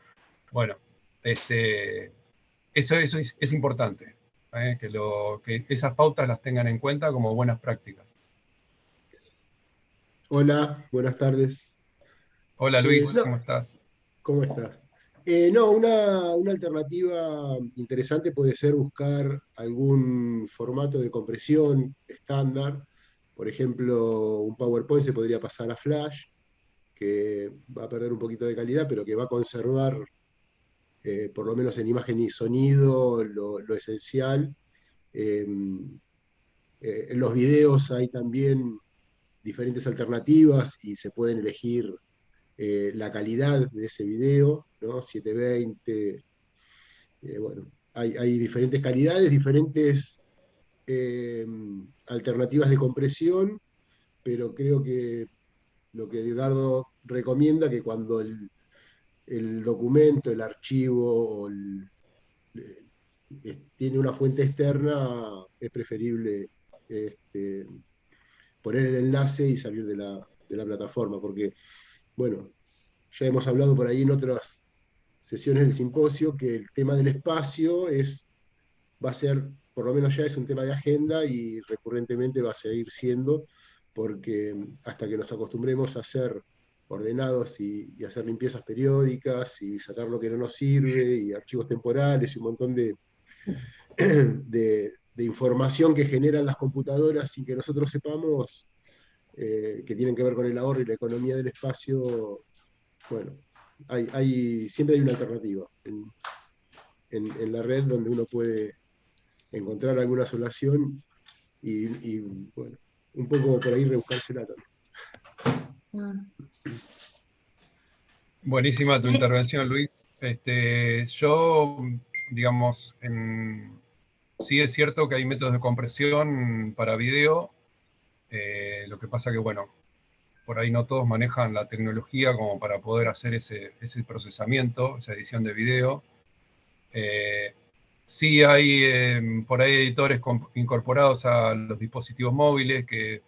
Bueno, eso es importante, que esas pautas las tengan en cuenta como buenas prácticas. Hola, buenas tardes. Hola Luis, No, ¿cómo estás? ¿cómo estás? No, una alternativa interesante puede ser buscar algún formato de compresión estándar. Por ejemplo, un PowerPoint se podría pasar a Flash, que va a perder un poquito de calidad, pero que va a conservar, por lo menos en imagen y sonido, lo esencial. Eh, en los videos hay también diferentes alternativas y se pueden elegir la calidad de ese video, ¿no? 720, bueno, hay diferentes calidades, diferentes alternativas de compresión, pero creo que lo que Edgardo recomienda, que cuando el documento, el archivo tiene una fuente externa, es preferible poner el enlace y salir de la plataforma, porque, bueno, ya hemos hablado por ahí en otras sesiones del simposio que el tema del espacio va a ser, por lo menos ya es un tema de agenda y recurrentemente va a seguir siendo, porque hasta que nos acostumbremos a ser ordenados y hacer limpiezas periódicas y sacar lo que no nos sirve y archivos temporales y un montón de información que generan las computadoras sin que nosotros sepamos, que tienen que ver con el ahorro y la economía del espacio, bueno, siempre hay una alternativa en la red donde uno puede encontrar alguna solución y, bueno, un poco por ahí rebuscársela también. Buenísima tu intervención, Luis. Yo, digamos, sí es cierto que hay métodos de compresión para video. Lo que pasa que, bueno, por ahí no todos manejan la tecnología como para poder hacer ese procesamiento, esa edición de video. Sí hay por ahí editores incorporados a los dispositivos móviles que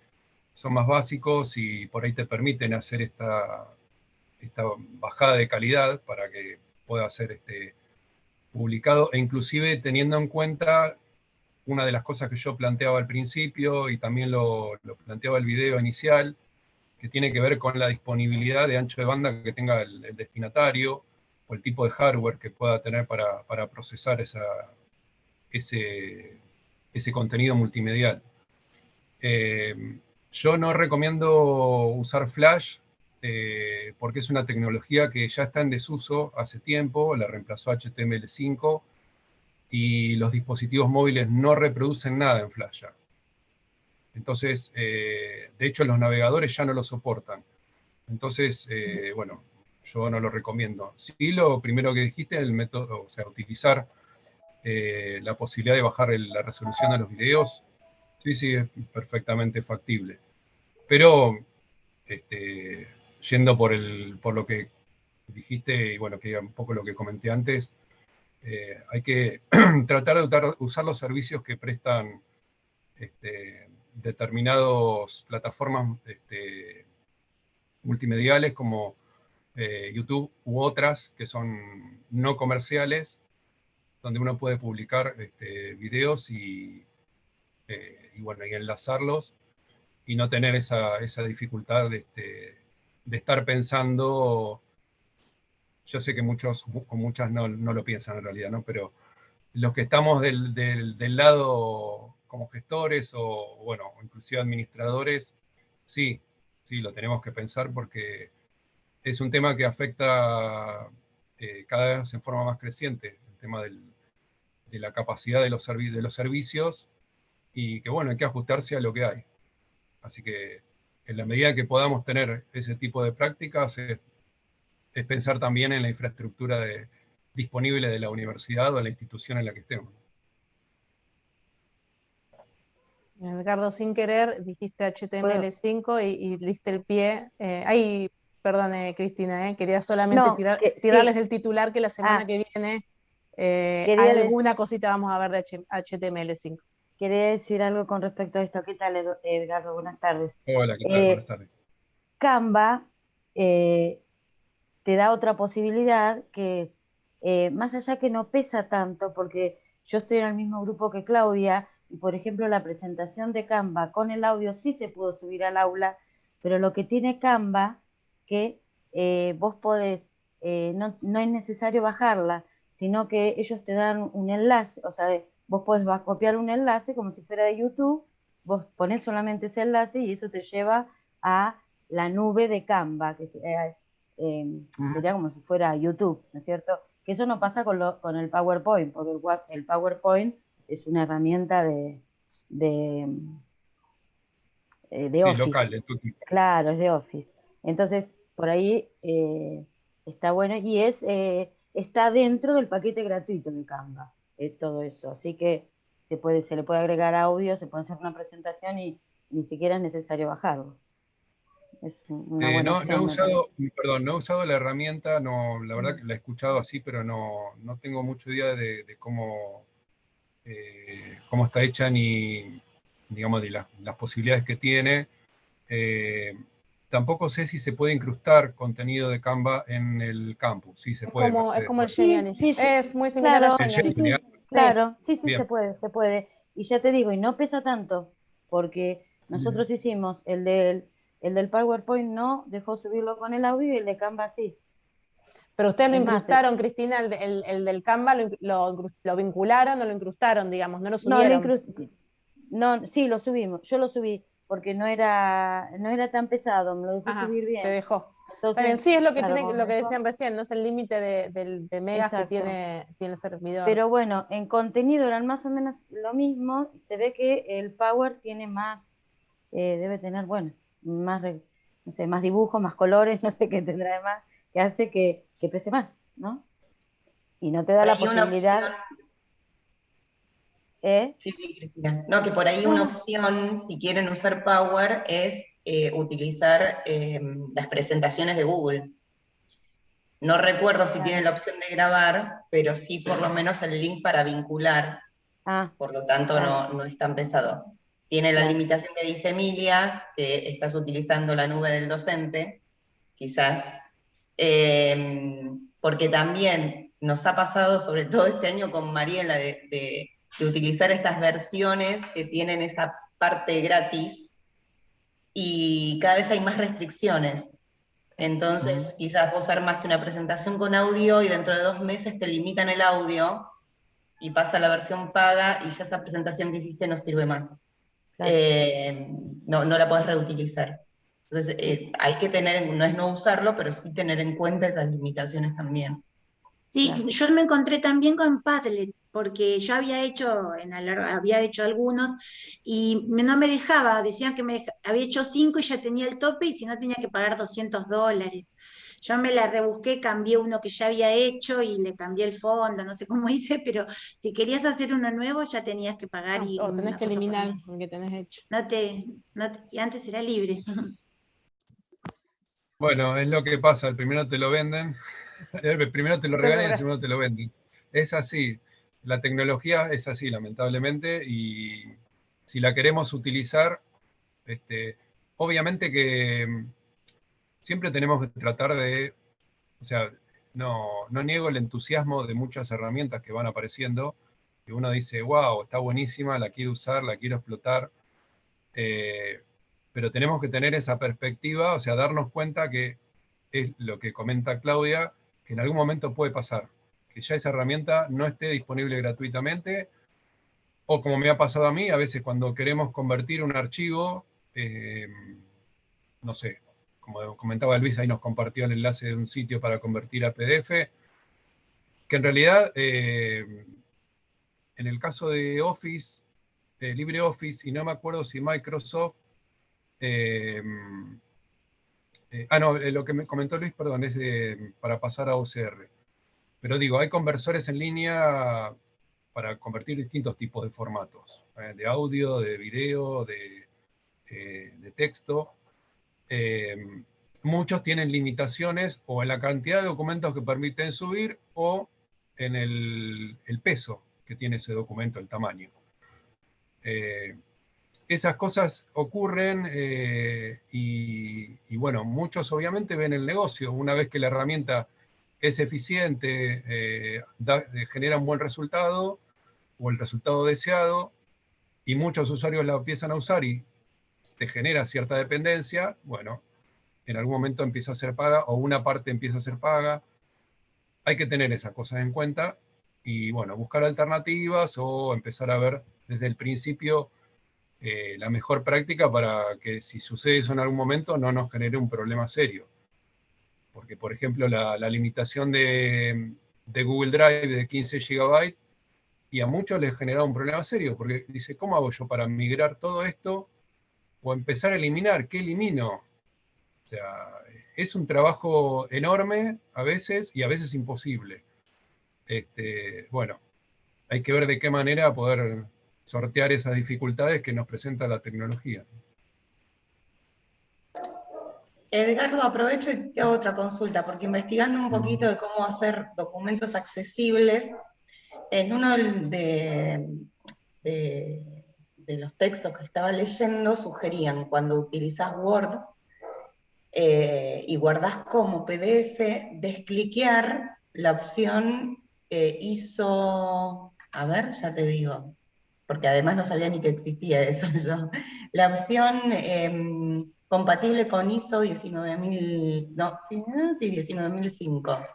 son más básicos y por ahí te permiten hacer esta bajada de calidad para que pueda ser publicado, e inclusive teniendo en cuenta una de las cosas que yo planteaba al principio y también lo planteaba el video inicial, que tiene que ver con la disponibilidad de ancho de banda que tenga el destinatario o el tipo de hardware que pueda tener para procesar ese contenido multimedial. Yo no recomiendo usar Flash porque es una tecnología que ya está en desuso hace tiempo, la reemplazó HTML5 y los dispositivos móviles no reproducen nada en Flash ya. Entonces, de hecho, los navegadores ya no lo soportan. Entonces, bueno, yo no lo recomiendo. Sí, lo primero que dijiste, el método, o sea, utilizar la posibilidad de bajar la resolución de los videos, sí, es perfectamente factible. Pero, yendo por lo que dijiste, y bueno, que un poco lo que comenté antes, hay que tratar de usar los servicios que prestan determinadas plataformas multimediales como YouTube u otras que son no comerciales, donde uno puede publicar videos y bueno, y enlazarlos y no tener esa dificultad de estar pensando. Yo sé que muchas no lo piensan en realidad, ¿no? Pero los que estamos del lado como gestores o, bueno, inclusive administradores, sí, lo tenemos que pensar porque es un tema que afecta cada vez en forma más creciente, el tema de la capacidad de los servicios, y que, bueno, hay que ajustarse a lo que hay. Así que en la medida que podamos tener ese tipo de prácticas, es pensar también en la infraestructura disponible de la universidad o de la institución en la que estemos. Edgardo, sin querer, dijiste HTML5 y diste el pie. Perdón, Cristina, quería solamente tirarles el titular que la semana que viene alguna cosita vamos a ver de HTML5. Quería decir algo con respecto a esto. ¿Qué tal, Edgardo? Buenas tardes. Hola, ¿qué tal? Buenas tardes. Canva te da otra posibilidad que es, más allá que no pesa tanto, porque yo estoy en el mismo grupo que Claudia, y por ejemplo la presentación de Canva con el audio sí se pudo subir al aula, pero lo que tiene Canva, que vos podés, no es necesario bajarla, sino que ellos te dan un enlace, o sea, vos podés copiar un enlace como si fuera de YouTube, vos ponés solamente ese enlace y eso te lleva a la nube de Canva, que sería como si fuera YouTube, ¿no es cierto? Que eso no pasa con el PowerPoint, porque el PowerPoint es una herramienta de Office. Local, de tu tipo. Claro, es de Office. Entonces, por ahí está bueno y está dentro del paquete gratuito de Canva, todo eso. Así que se le puede agregar audio, se puede hacer una presentación y ni siquiera es necesario bajarlo. Es una buena opción, no he usado la herramienta, no, la verdad que la he escuchado así, pero no tengo mucha idea de cómo está hecha ni, digamos, de las posibilidades que tiene. Tampoco sé si se puede incrustar contenido de Canva en el campus. Sí, se puede. Es como el Genially. Es muy similar al Genially. Claro, sí, se puede. Y ya te digo, y no pesa tanto, porque nosotros hicimos el del PowerPoint no dejó subirlo con el audio y el de Canva sí. Pero ustedes lo incrustaron, Cristina, el del Canva lo vincularon o lo incrustaron, digamos, no lo subieron. No, sí, lo subimos, yo lo subí, porque no era tan pesado, me lo dejó subir bien. Te dejó. Entonces, también, sí, es lo que, lo que decían recién, no es el límite de megas que tiene el servidor. Pero bueno, en contenido eran más o menos lo mismo, se ve que el Power tiene más, debe tener, bueno, más, no sé, más dibujos, más colores, no sé qué tendrá de más, que hace que pese más, ¿no? Y no te da la posibilidad... Sí, Cristina. No, que por ahí una opción, si quieren usar Power, es utilizar las presentaciones de Google. No recuerdo si tiene la opción de grabar, pero sí por lo menos el link para vincular. Por lo tanto, no es tan pesado. Tiene la limitación que dice Emilia, que estás utilizando la nube del docente, quizás. Porque también nos ha pasado, sobre todo este año con Mariela, de utilizar estas versiones que tienen esa parte gratis, y cada vez hay más restricciones. Entonces, quizás vos armaste una presentación con audio y dentro de 2 meses te limitan el audio y pasa a la versión paga y ya esa presentación que hiciste no sirve más. No la podés reutilizar. Entonces, hay que tener, no es no usarlo, pero sí tener en cuenta esas limitaciones también. Sí, yo me encontré también con Padlet, porque yo había hecho algunos y no me dejaba, decían que había hecho 5 y ya tenía el tope, y si no tenía que pagar $200. Yo me la rebusqué, cambié uno que ya había hecho y le cambié el fondo, no sé cómo hice, pero si querías hacer uno nuevo ya tenías que pagar. O tenés que eliminar el que tenés hecho. Y antes era libre. Bueno, es lo que pasa, el primero te lo venden, el primero te lo regalan y el segundo te lo venden. Es así, la tecnología es así, lamentablemente, y si la queremos utilizar, obviamente que siempre tenemos que tratar de, o sea, no niego el entusiasmo de muchas herramientas que van apareciendo, que uno dice, wow, está buenísima, la quiero usar, la quiero explotar, pero tenemos que tener esa perspectiva, o sea, darnos cuenta que es lo que comenta Claudia, que en algún momento puede pasar, que ya esa herramienta no esté disponible gratuitamente, o como me ha pasado a mí, a veces cuando queremos convertir un archivo, no sé, como comentaba Luis, ahí nos compartió el enlace de un sitio para convertir a PDF, que en realidad, en el caso de Office, LibreOffice, y no me acuerdo si Microsoft, lo que me comentó Luis, perdón, es para pasar a OCR. Pero digo, hay conversores en línea para convertir distintos tipos de formatos, de audio, de video, de texto. Muchos tienen limitaciones o en la cantidad de documentos que permiten subir o en el peso que tiene ese documento, el tamaño. Esas cosas ocurren y bueno, muchos obviamente ven el negocio. Una vez que la herramienta es eficiente, genera un buen resultado o el resultado deseado, y muchos usuarios la empiezan a usar y te genera cierta dependencia, bueno, en algún momento empieza a ser paga o una parte empieza a ser paga. Hay que tener esas cosas en cuenta y bueno, buscar alternativas o empezar a ver desde el principio la mejor práctica para que si sucede eso en algún momento no nos genere un problema serio. Porque, por ejemplo, la limitación de Google Drive de 15 GB, y a muchos les genera un problema serio, porque dice, ¿cómo hago yo para migrar todo esto o empezar a eliminar? ¿Qué elimino? O sea, es un trabajo enorme a veces y a veces imposible. Bueno, hay que ver de qué manera poder sortear esas dificultades que nos presenta la tecnología. Edgardo, aprovecho y te hago otra consulta, porque investigando un poquito de cómo hacer documentos accesibles, en uno de los textos que estaba leyendo sugerían, cuando utilizas Word y guardás como PDF, descliquear la opción ISO, a ver, ya te digo, porque además no sabía ni que existía eso yo, la opción compatible con ISO 19005,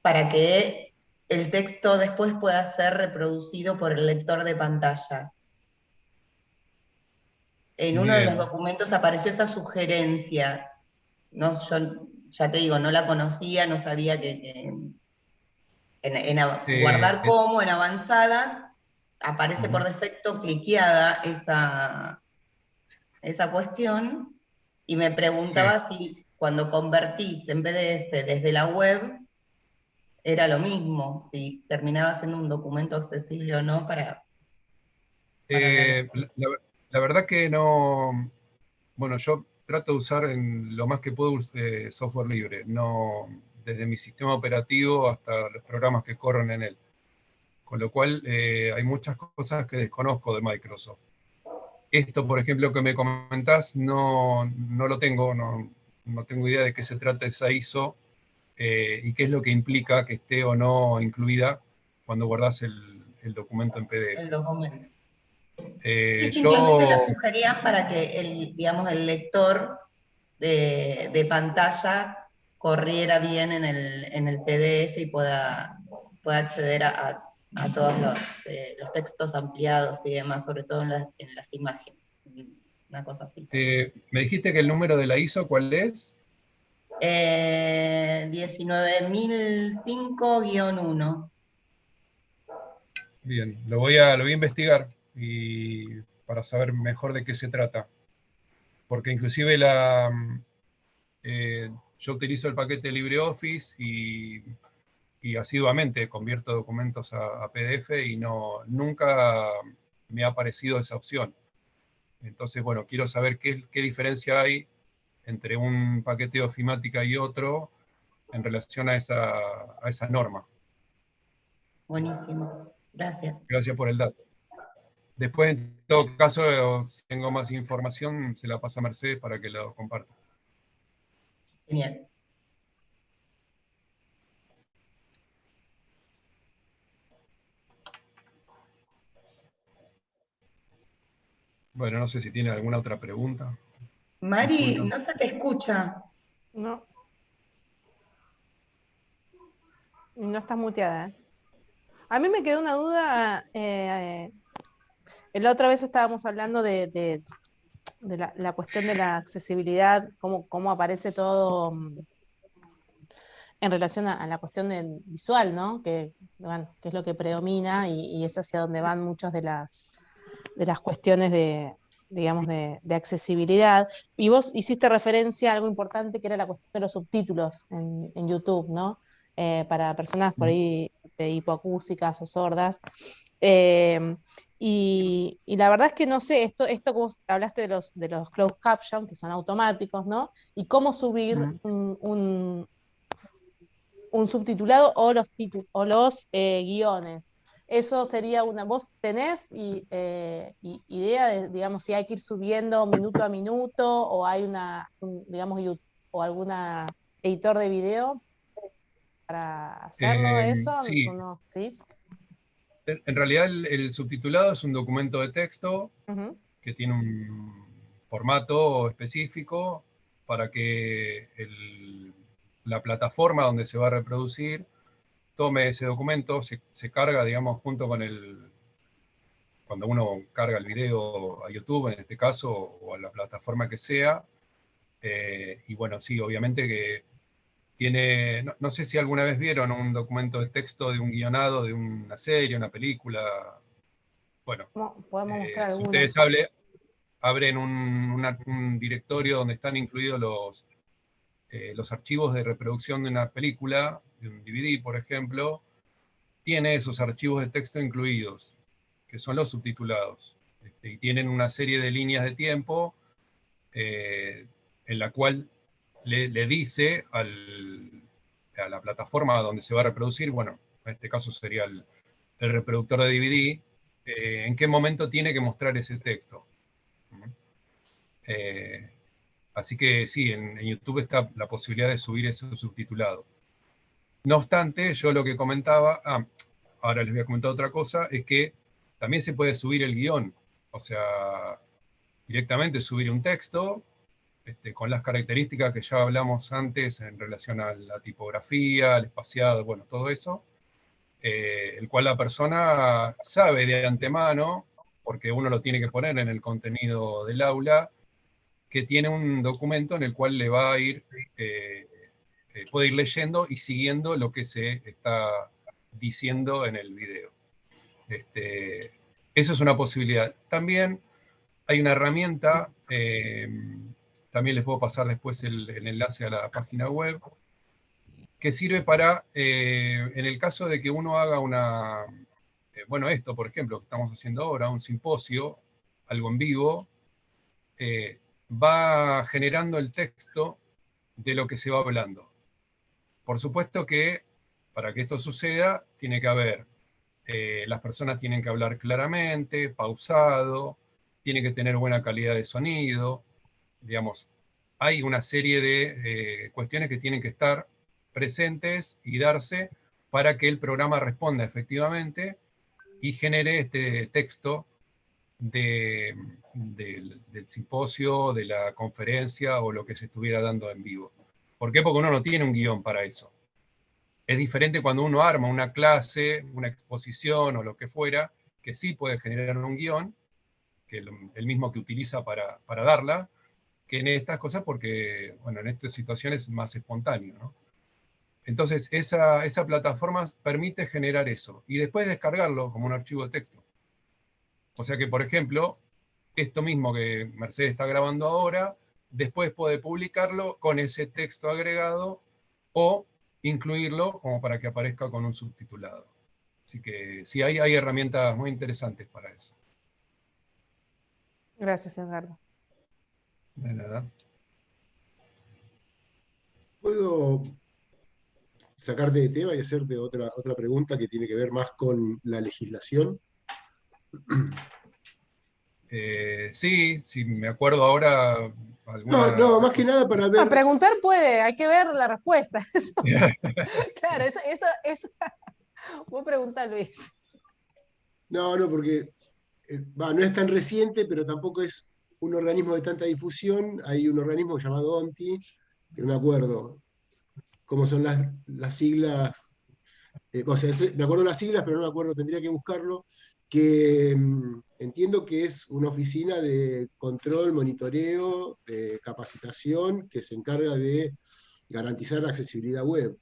para que el texto después pueda ser reproducido por el lector de pantalla. En uno de los documentos apareció esa sugerencia. No, yo ya te digo, no la conocía, no sabía que guardar como en avanzadas aparece por defecto cliqueada esa cuestión, y me preguntaba si cuando convertís en PDF desde la web era lo mismo, si terminaba siendo un documento accesible o no para la verdad que no Bueno, yo trato de usar lo más que puedo software libre, no desde mi sistema operativo hasta los programas que corren en él. Con lo cual hay muchas cosas que desconozco de Microsoft. Esto, por ejemplo, que me comentás, no lo tengo, no tengo idea de qué se trata esa ISO y qué es lo que implica que esté o no incluida cuando guardás el documento en PDF. El documento. Yo, simplemente lo sugerían para que digamos, el lector de pantalla corriera bien en el PDF y pueda acceder a todos los textos ampliados y demás, sobre todo en las imágenes, una cosa así. me dijiste que el número de la ISO, ¿cuál es? 19005-1. Bien, lo voy a investigar y para saber mejor de qué se trata. Porque inclusive yo utilizo el paquete LibreOffice y asiduamente convierto documentos a PDF y nunca me ha aparecido esa opción. Entonces, bueno, quiero saber qué diferencia hay entre un paquete de ofimática y otro en relación a esa norma. Buenísimo, gracias. Gracias por el dato. Después, en todo caso, si tengo más información, se la paso a Mercedes para que lo comparta. Genial. Bueno, no sé si tiene alguna otra pregunta. Mari, Consulta. no se te escucha. No. No estás muteada, ¿eh? A mí me quedó una duda. La otra vez estábamos hablando de la cuestión de la accesibilidad, cómo aparece todo en relación a la cuestión del visual, ¿no? Bueno, que es lo que predomina y es hacia donde van muchas de las cuestiones digamos, de accesibilidad. Y vos hiciste referencia a algo importante que era la cuestión de los subtítulos en YouTube, ¿no? Para personas por ahí hipoacúsicas o sordas. Y la verdad es que no sé, esto que vos hablaste de los closed caption, que son automáticos, ¿no? Y cómo subir un subtitulado o los guiones. Eso sería ¿vos tenés idea de, digamos, si hay que ir subiendo minuto a minuto o hay digamos, o alguna editor de video para hacerlo eso? Sí, ¿No? ¿Sí? en realidad el subtitulado es un documento de texto Uh-huh. que tiene un formato específico para que la plataforma donde se va a reproducir tome ese documento, se carga, digamos, junto con cuando uno carga el video a YouTube, en este caso, o a la plataforma que sea. Y bueno, sí, obviamente que tiene, no sé si alguna vez vieron un documento de texto de un guionado, de una serie, una película. Bueno, Podemos mostrar si alguna. ustedes abren un directorio donde están incluidos los archivos de reproducción de una película, de un DVD, por ejemplo, tiene esos archivos de texto incluidos, que son los subtitulados. Y tienen una serie de líneas de tiempo en la cual le dice a la plataforma donde se va a reproducir, bueno, en este caso sería el reproductor de DVD, en qué momento tiene que mostrar ese texto. Así que sí, en YouTube está la posibilidad de subir eso subtitulado. No obstante, yo lo que comentaba, ahora les voy a comentar otra cosa, es que también se puede subir el guión, o sea, directamente subir un texto con las características que ya hablamos antes en relación a la tipografía, al espaciado, bueno, todo eso, el cual la persona sabe de antemano, porque uno lo tiene que poner en el contenido del aula, que tiene un documento en el cual le va a ir, puede ir leyendo y siguiendo lo que se está diciendo en el video. Eso es una posibilidad. También hay una herramienta, también les puedo pasar después el enlace a la página web, que sirve para, en el caso de que uno haga bueno, esto, por ejemplo, que estamos haciendo ahora, un simposio, algo en vivo, va generando el texto de lo que se va hablando. Por supuesto que para que esto suceda, tiene que haber, las personas tienen que hablar claramente, pausado, tiene que tener buena calidad de sonido, digamos, hay una serie de cuestiones que tienen que estar presentes y darse para que el programa responda efectivamente y genere este texto del simposio, de la conferencia o lo que se estuviera dando en vivo. ¿Por qué? Porque uno no tiene un guión para eso. Es diferente cuando uno arma una clase, una exposición o lo que fuera, que sí puede generar un guión, que el mismo que utiliza para darla, que en estas cosas porque, bueno, en estas situaciones es más espontáneo, ¿no? Entonces, esa plataforma permite generar eso, y después descargarlo como un archivo de texto. O sea que, por ejemplo, esto mismo que Mercedes está grabando ahora, después puede publicarlo con ese texto agregado, o incluirlo como para que aparezca con un subtitulado. Así que sí, hay herramientas muy interesantes para eso. Gracias, Edgardo. De nada. ¿Puedo sacarte de tema y hacerte otra pregunta que tiene que ver más con la legislación? Sí, me acuerdo ahora alguna... No, más que nada para ver... No, preguntar puede, hay que ver la respuesta. Claro, eso. Vos preguntá, Luis. No, porque no es tan reciente, pero tampoco es un organismo de tanta difusión. Hay un organismo llamado ONTI, que no me acuerdo cómo son las siglas, o sea, me acuerdo las siglas, pero no me acuerdo, tendría que buscarlo, que entiendo que es una oficina de control, monitoreo, de capacitación, que se encarga de garantizar la accesibilidad web.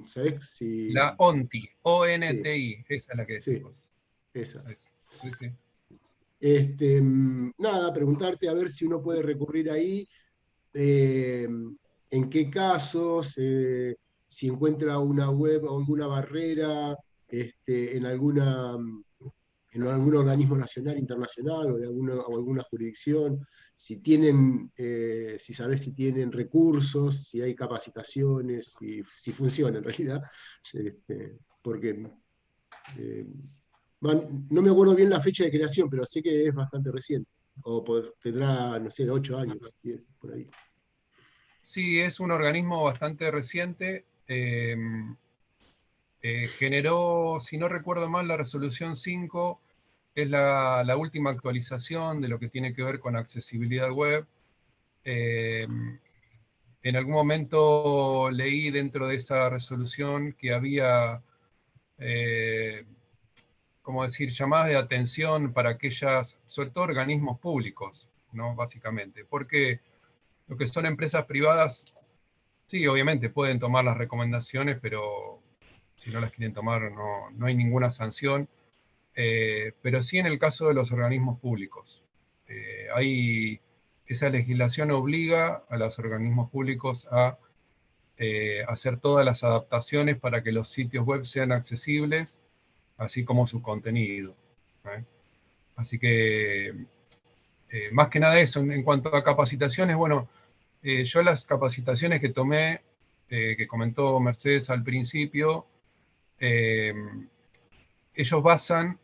¿Sabés si...? La ONTI, O-N-T-I, sí. Esa es la que decimos. Sí, esa. Sí. Nada, preguntarte a ver si uno puede recurrir ahí, en qué casos, si encuentra una web o alguna barrera en algún organismo nacional, internacional o alguna jurisdicción, si sabés si tienen recursos, si hay capacitaciones, si funciona en realidad, porque no me acuerdo bien la fecha de creación, pero sé que es bastante reciente, tendrá, no sé, 8 años, 10, por ahí. Sí, es un organismo bastante reciente. Generó, si no recuerdo mal, la resolución 5, es la última actualización de lo que tiene que ver con accesibilidad web. En algún momento leí dentro de esa resolución que había, como decir, llamadas de atención para aquellas, sobre todo organismos públicos, ¿no? Básicamente, porque lo que son empresas privadas, sí, obviamente pueden tomar las recomendaciones, pero si no las quieren tomar no hay ninguna sanción. Pero sí en el caso de los organismos públicos. Esa legislación obliga a los organismos públicos a hacer todas las adaptaciones para que los sitios web sean accesibles, así como su contenido. Así que, más que nada eso, en cuanto a capacitaciones, bueno, yo las capacitaciones que tomé, que comentó Mercedes al principio, ellos basan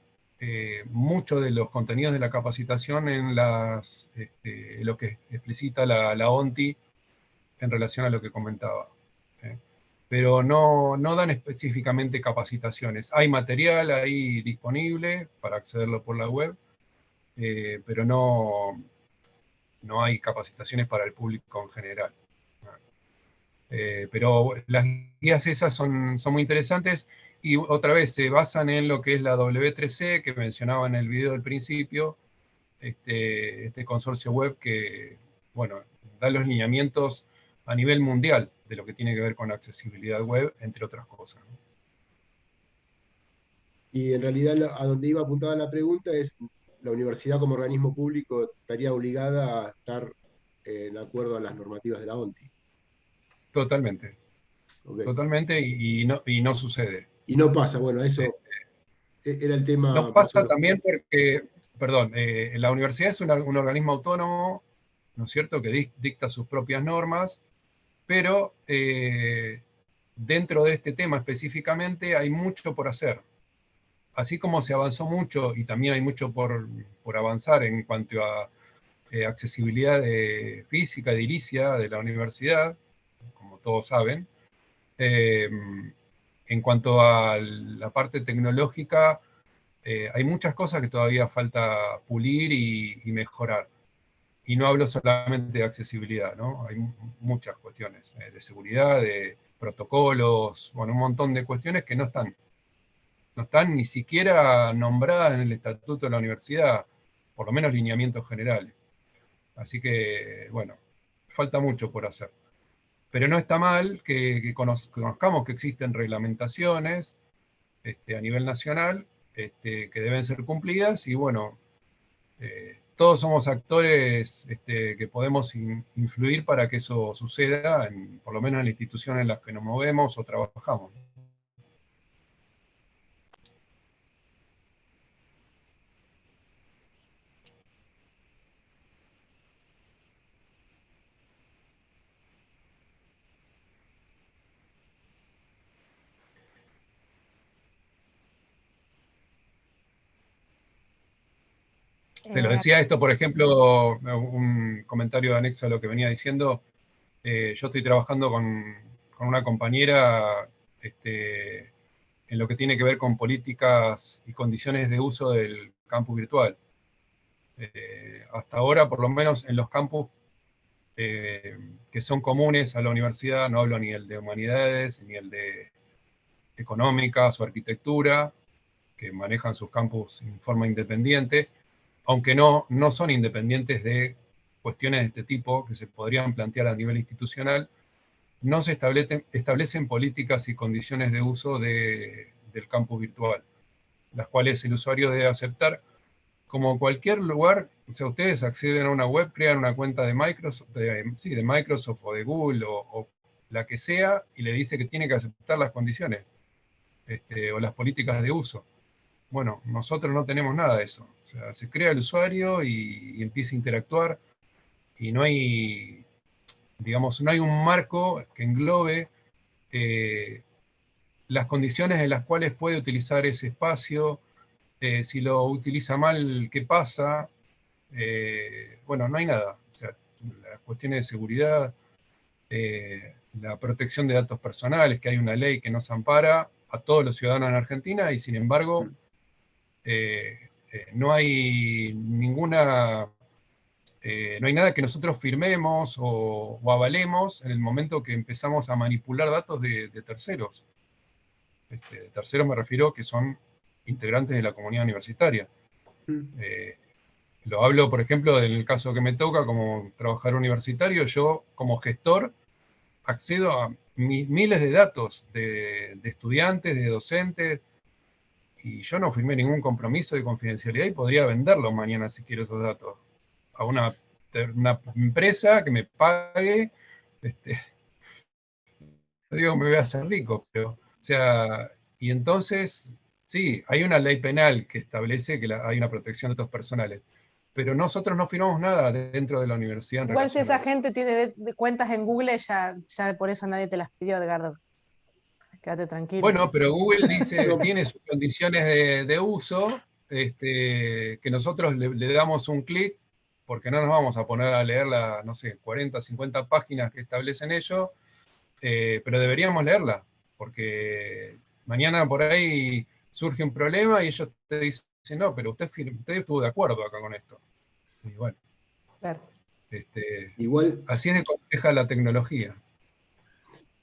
mucho de los contenidos de la capacitación en lo que explicita la ONTI en relación a lo que comentaba. Pero no dan específicamente capacitaciones. Hay material ahí disponible para accederlo por la web, pero no hay capacitaciones para el público en general. Pero las guías esas son muy interesantes, y otra vez se basan en lo que es la W3C, que mencionaba en el video del principio, este consorcio web que, bueno, da los lineamientos a nivel mundial de lo que tiene que ver con accesibilidad web, entre otras cosas, ¿no? Y en realidad a donde iba apuntada la pregunta es, la universidad como organismo público estaría obligada a estar en acuerdo a las normativas de la ONTI. Totalmente. Okay. Totalmente, y no sucede. Y no pasa, bueno, eso era el tema. No pasa también porque, perdón, la universidad es un organismo autónomo, ¿no es cierto?, que dicta sus propias normas, pero dentro de este tema específicamente hay mucho por hacer. Así como se avanzó mucho, y también hay mucho por avanzar en cuanto a accesibilidad de física, edilicia de la universidad, como todos saben. En cuanto a la parte tecnológica, hay muchas cosas que todavía falta pulir y mejorar. Y no hablo solamente de accesibilidad, ¿no? Hay muchas cuestiones de seguridad, de protocolos, bueno, un montón de cuestiones que no están ni siquiera nombradas en el estatuto de la universidad, por lo menos lineamientos generales. Así que, bueno, falta mucho por hacer. Pero no está mal que conozcamos que existen reglamentaciones a nivel nacional que deben ser cumplidas, y bueno, todos somos actores que podemos influir para que eso suceda, por lo menos en la institución en la que nos movemos o trabajamos. Te lo decía esto, por ejemplo, un comentario de anexo a lo que venía diciendo. Yo estoy trabajando con una compañera en lo que tiene que ver con políticas y condiciones de uso del campus virtual. Hasta ahora, por lo menos en los campus que son comunes a la universidad, no hablo ni el de humanidades, ni el de económicas o arquitectura, que manejan sus campus en forma independiente, aunque no son independientes de cuestiones de este tipo que se podrían plantear a nivel institucional, no se establecen políticas y condiciones de uso del campus virtual, las cuales el usuario debe aceptar como cualquier lugar. O sea, ustedes acceden a una web, crean una cuenta de Microsoft, de Microsoft o de Google o la que sea, y le dice que tiene que aceptar las condiciones o las políticas de uso. Bueno, nosotros no tenemos nada de eso. O sea, se crea el usuario y empieza a interactuar, y no hay, digamos, no hay un marco que englobe las condiciones en las cuales puede utilizar ese espacio, si lo utiliza mal, ¿qué pasa? Bueno, no hay nada. O sea, las cuestiones de seguridad, la protección de datos personales, que hay una ley que nos ampara a todos los ciudadanos en Argentina, y sin embargo no hay ninguna, no hay nada que nosotros firmemos o avalemos en el momento que empezamos a manipular datos de terceros. Terceros me refiero que son integrantes de la comunidad universitaria. Lo hablo, por ejemplo, en el caso que me toca como trabajador universitario. Yo, como gestor, accedo a miles de datos de estudiantes, de docentes, y yo no firmé ningún compromiso de confidencialidad y podría venderlo mañana si quiero esos datos a una empresa que me pague. No digo que me voy a hacer rico, pero, o sea, y entonces, sí, hay una ley penal que establece que hay una protección de datos personales, pero nosotros no firmamos nada dentro de la universidad. Igual si esa gente tiene cuentas en Google, ya por eso nadie te las pidió, Edgardo. Quédate tranquilo. Bueno, pero Google dice que tiene sus condiciones de uso, que nosotros le damos un clic, porque no nos vamos a poner a leer las, no sé, 40, 50 páginas que establecen ellos, pero deberíamos leerla, porque mañana por ahí surge un problema y ellos te dicen, no, pero usted estuvo de acuerdo acá con esto. Y bueno, igual, así es de compleja la tecnología.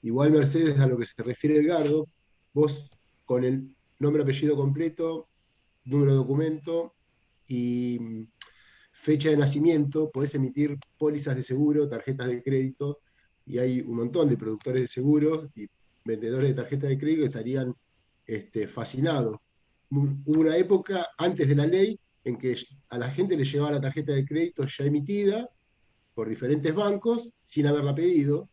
Igual, Mercedes, a lo que se refiere Edgardo, vos con el nombre, apellido completo, número de documento y fecha de nacimiento podés emitir pólizas de seguro, tarjetas de crédito, y hay un montón de productores de seguros y vendedores de tarjetas de crédito que estarían fascinados. Hubo una época antes de la ley en que a la gente le llevaba la tarjeta de crédito ya emitida por diferentes bancos sin haberla pedido.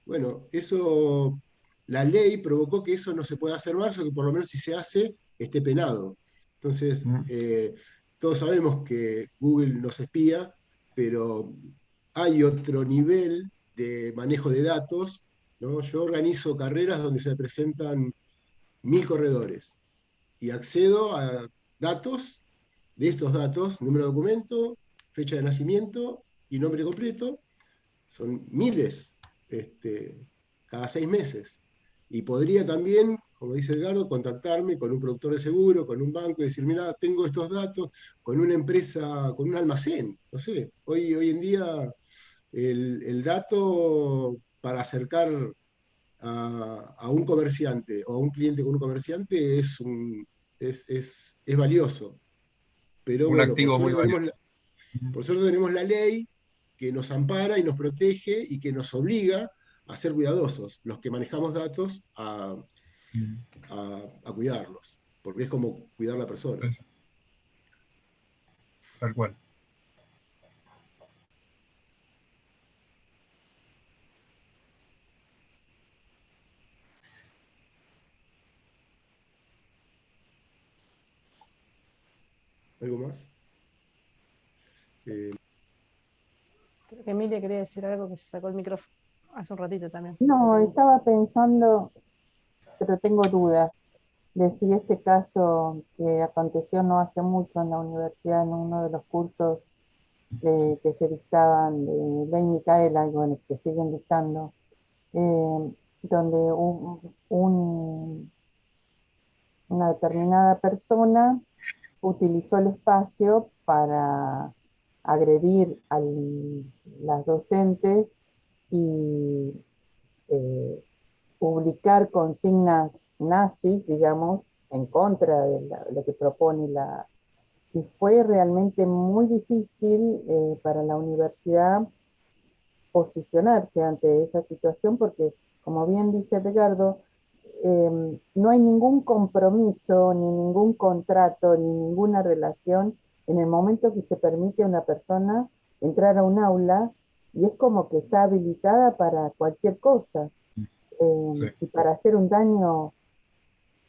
Bueno, eso, la ley provocó que eso no se pueda hacer más, o que por lo menos si se hace, esté penado. Entonces, todos sabemos que Google nos espía, pero hay otro nivel de manejo de datos, ¿no? Yo organizo carreras donde se presentan 1000 corredores y accedo a datos, de estos datos, número de documento, fecha de nacimiento y nombre completo, son miles, cada 6 meses. Y podría también, como dice Edgardo, contactarme con un productor de seguro, con un banco y decir, mira, tengo estos datos, con una empresa, con un almacén, no sé. Hoy en día el dato para acercar a un comerciante o a un cliente con un comerciante es valioso. Pero Un bueno, activo muy valioso. por suerte tenemos la ley que nos ampara y nos protege y que nos obliga a ser cuidadosos, los que manejamos datos, a cuidarlos, porque es como cuidar a la persona. Tal cual. ¿Algo más? Creo que Emilia quería decir algo que se sacó el micrófono hace un ratito también. No, estaba pensando, pero tengo dudas, de si este caso que aconteció no hace mucho en la universidad, en uno de los cursos que se dictaban de Ley Micaela, y bueno, que se siguen dictando, donde una determinada persona utilizó el espacio para agredir a las docentes y eh, publicar consignas nazis, digamos, en contra de lo que propone la... Y fue realmente muy difícil para la universidad posicionarse ante esa situación porque, como bien dice Edgardo, no hay ningún compromiso, ni ningún contrato, ni ninguna relación en el momento que se permite a una persona entrar a un aula y es como que está habilitada para cualquier cosa y para hacer un daño,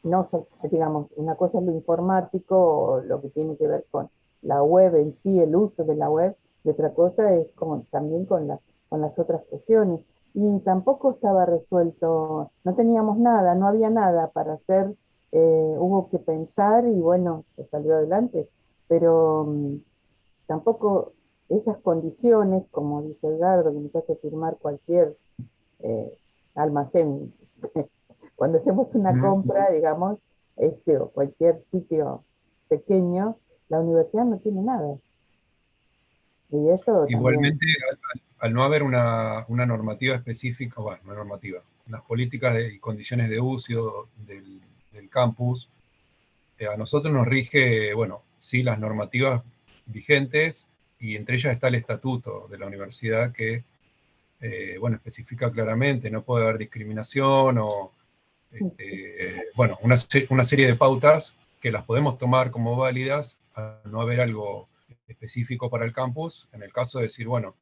no digamos, una cosa es lo informático o lo que tiene que ver con la web en sí, el uso de la web, y otra cosa es como también con las otras cuestiones. Y tampoco estaba resuelto, no teníamos nada, no había nada para hacer, hubo que pensar y bueno, se salió adelante, pero tampoco esas condiciones, como dice Edgardo, que nos hace firmar cualquier eh, almacén, cuando hacemos una compra, digamos, o cualquier sitio pequeño, la universidad no tiene nada. Y eso Igualmente, también. al no haber una normativa específica, bueno, una normativa, las políticas y condiciones de uso del campus, a nosotros nos rige, bueno, sí, las normativas vigentes, y entre ellas está el estatuto de la universidad que, bueno, especifica claramente, no puede haber discriminación o, bueno, una serie de pautas que las podemos tomar como válidas al no haber algo específico para el campus, en el caso de decir, bueno,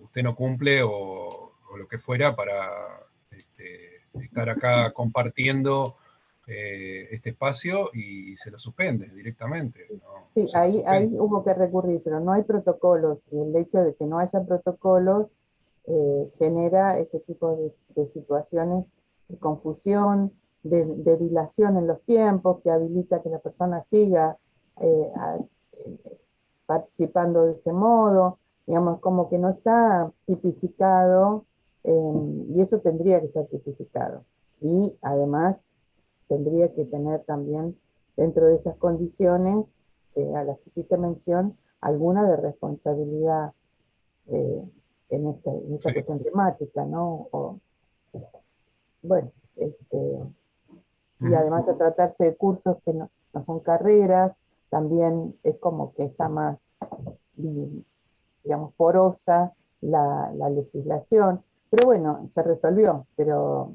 usted no cumple o lo que fuera para estar acá compartiendo este espacio y se lo suspende directamente. Sí, Se lo suspende. ahí hubo que recurrir, pero no hay protocolos, y el hecho de que no haya protocolos genera este tipo de situaciones de confusión, de dilación en los tiempos, que habilita que la persona siga participando de ese modo, digamos, como que no está tipificado, y eso tendría que estar tipificado. Y además tendría que tener también dentro de esas condiciones a las que hiciste mención, alguna de responsabilidad en esta cuestión temática, ¿no? Bueno, y además de tratarse de cursos que no son carreras, también es como que está más, digamos, porosa la legislación. Pero bueno, se resolvió, pero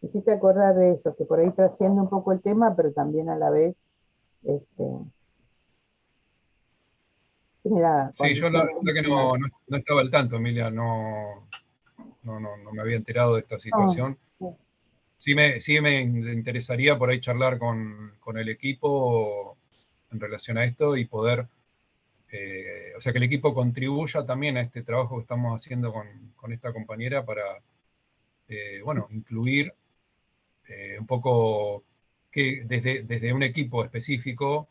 hiciste acordar de eso, que por ahí trasciende un poco el tema, pero también a la vez genera Sí, yo la condiciones. verdad que no estaba al tanto, Emilia, no me había enterado de esta situación. Sí me interesaría por ahí charlar con el equipo en relación a esto y poder o sea, que el equipo contribuya también a este trabajo que estamos haciendo con esta compañera para, bueno, incluir un poco que desde un equipo específico,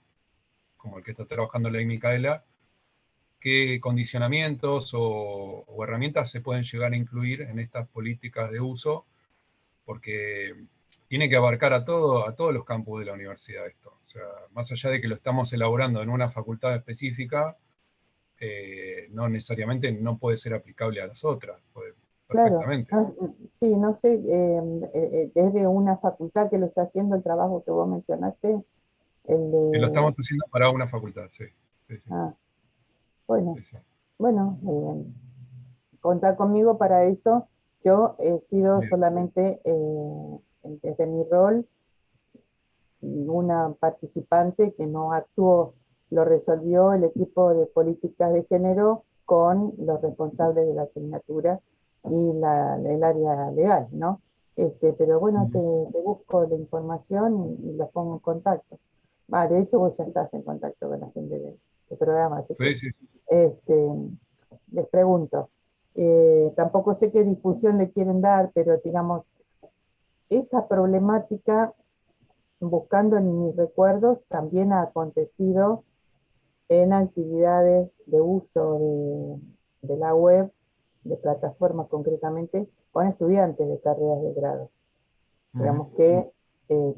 como el que está trabajando la Micaela, qué condicionamientos o herramientas se pueden llegar a incluir en estas políticas de uso, porque tiene que abarcar a todos los campus de la universidad esto. O sea, más allá de que lo estamos elaborando en una facultad específica, no necesariamente no puede ser aplicable a las otras, Claro, perfectamente. sí, no sé, es de una facultad que lo está haciendo el trabajo que vos mencionaste, el Lo de... estamos haciendo para una facultad, sí. Sí, sí, Ah, bueno, sí, sí. bueno, contá conmigo para eso. Yo he sido Bien. solamente, desde mi rol, una participante que no actuó, lo resolvió el equipo de políticas de género con los responsables de la asignatura y el área legal, ¿no? Pero bueno, te busco la información y los pongo en contacto. De hecho, vos ya estás en contacto con la gente del programa, así Sí, que sí, sí. este, les pregunto. Tampoco sé qué difusión le quieren dar, pero digamos, esa problemática, buscando en mis recuerdos, también ha acontecido en actividades de uso de la web, de plataformas concretamente, con estudiantes de carreras de grado. Digamos que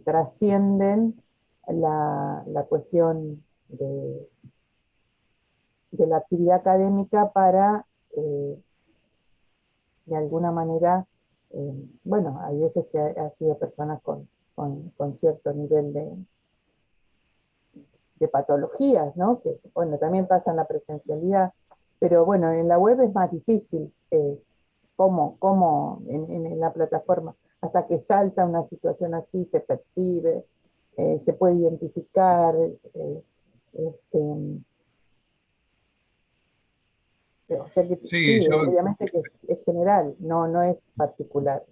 trascienden la cuestión de la actividad académica para, de alguna manera, bueno, hay veces que ha sido personas con cierto nivel de patologías, ¿no? Que, bueno, también pasa en la presencialidad, pero bueno, en la web es más difícil, cómo en la plataforma, hasta que salta una situación así, se percibe, se puede identificar, este, o sea que Sí, sí, yo, obviamente que es general, no es particular.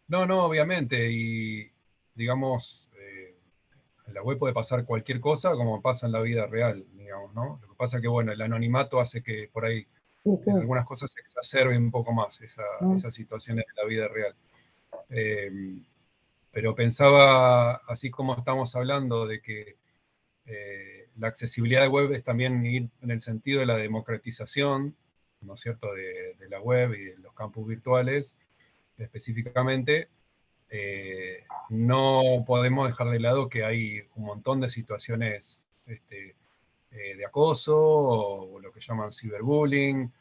no, obviamente, y digamos, en la web puede pasar cualquier cosa como pasa en la vida real, digamos, ¿no? Lo que pasa es que, bueno, el anonimato hace que por ahí Sí, sí. en algunas cosas se exacerbe un poco más Mm. esas situaciones de la vida real. Pero pensaba, así como estamos hablando de que la accesibilidad de web es también ir en el sentido de la democratización, ¿no es cierto?, de la web y de los campus virtuales específicamente, no podemos dejar de lado que hay un montón de situaciones de acoso, o lo que llaman ciberbullying,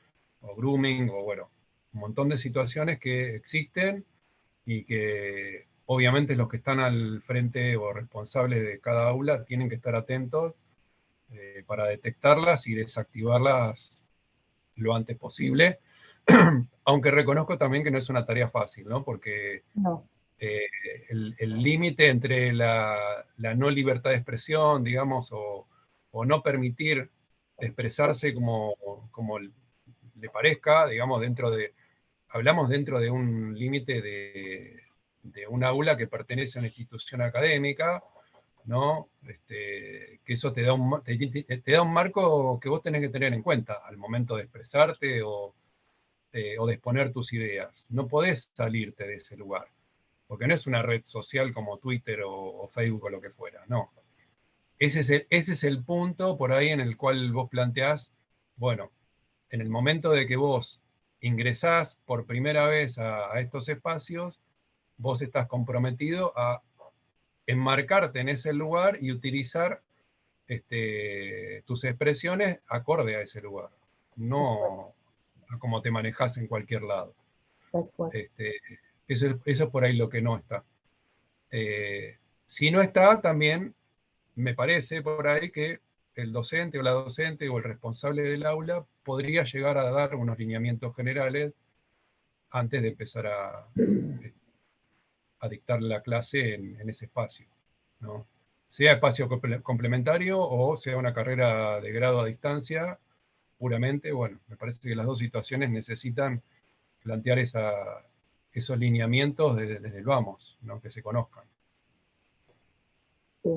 o grooming, o bueno, un montón de situaciones que existen y que obviamente los que están al frente o responsables de cada aula tienen que estar atentos para detectarlas y desactivarlas lo antes posible, aunque reconozco también que no es una tarea fácil, ¿no? Porque No, eh, el límite entre la no libertad de expresión, digamos, o no permitir expresarse como le parezca, digamos, hablamos dentro de un límite de un aula que pertenece a una institución académica, ¿no? Que eso te da un marco que vos tenés que tener en cuenta al momento de expresarte o de exponer tus ideas. No podés salirte de ese lugar, porque no es una red social como Twitter o Facebook o lo que fuera, no. Ese es el punto por ahí en el cual vos planteás, bueno, en el momento de que vos ingresás por primera vez a estos espacios, vos estás comprometido a enmarcarte en ese lugar y utilizar tus expresiones acorde a ese lugar, tal cual, no a cómo te manejas en cualquier lado. tal cual. Este, eso es por ahí lo que no está. Si no está, también me parece por ahí que el docente o la docente o el responsable del aula podría llegar a dar unos lineamientos generales antes de empezar a dictar la clase en ese espacio, ¿no? Sea espacio complementario o sea una carrera de grado a distancia, puramente, bueno, me parece que las dos situaciones necesitan plantear esos lineamientos desde el vamos, ¿no? Que se conozcan. Sí,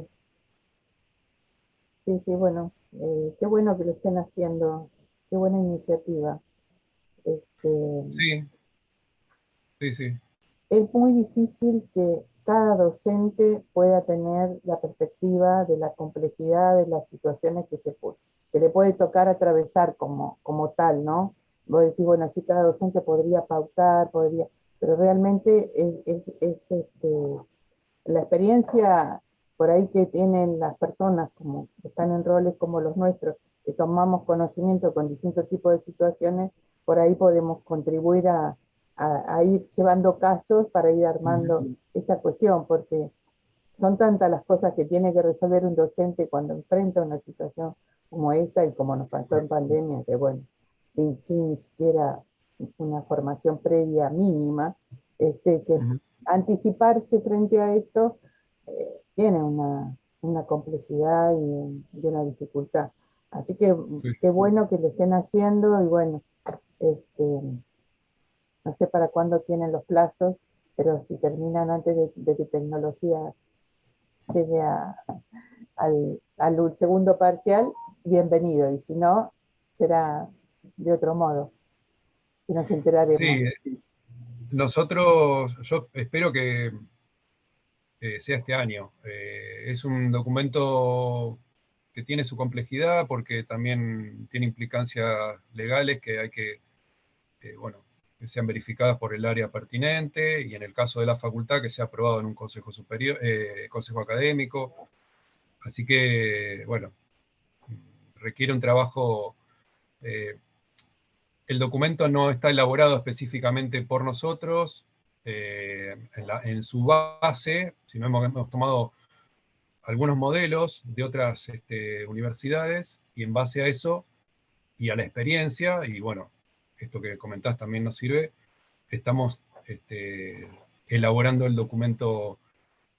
sí, sí, bueno, Qué bueno que lo estén haciendo, qué buena iniciativa. Sí, sí, sí. Es muy difícil que cada docente pueda tener la perspectiva de la complejidad de las situaciones que le puede tocar atravesar como tal, ¿no? Vos decís, bueno, sí, cada docente podría pautar, pero realmente la experiencia por ahí que tienen las personas como que están en roles como los nuestros, que tomamos conocimiento con distintos tipos de situaciones, por ahí podemos contribuir a ir llevando casos para ir armando esta cuestión, porque son tantas las cosas que tiene que resolver un docente cuando enfrenta una situación como esta y como nos pasó en pandemia, que bueno, sin ni siquiera una formación previa mínima, que anticiparse frente a esto tiene una complejidad y una dificultad. Así que Sí. qué bueno que lo estén haciendo y bueno, no sé para cuándo tienen los plazos, pero si terminan antes de que tecnología llegue al segundo parcial, bienvenido, y si no, será de otro modo, y nos enteraremos. Sí, nosotros, yo espero que sea este año. Es un documento que tiene su complejidad porque también tiene implicancias legales que hay bueno, que sean verificadas por el área pertinente y en el caso de la facultad que sea aprobado en un consejo superior, consejo académico. Así que, bueno, requiere un trabajo. El documento no está elaborado específicamente por nosotros. En su base, si no hemos tomado algunos modelos de otras universidades y en base a eso y a la experiencia, y bueno, esto que comentás también nos sirve, estamos elaborando el documento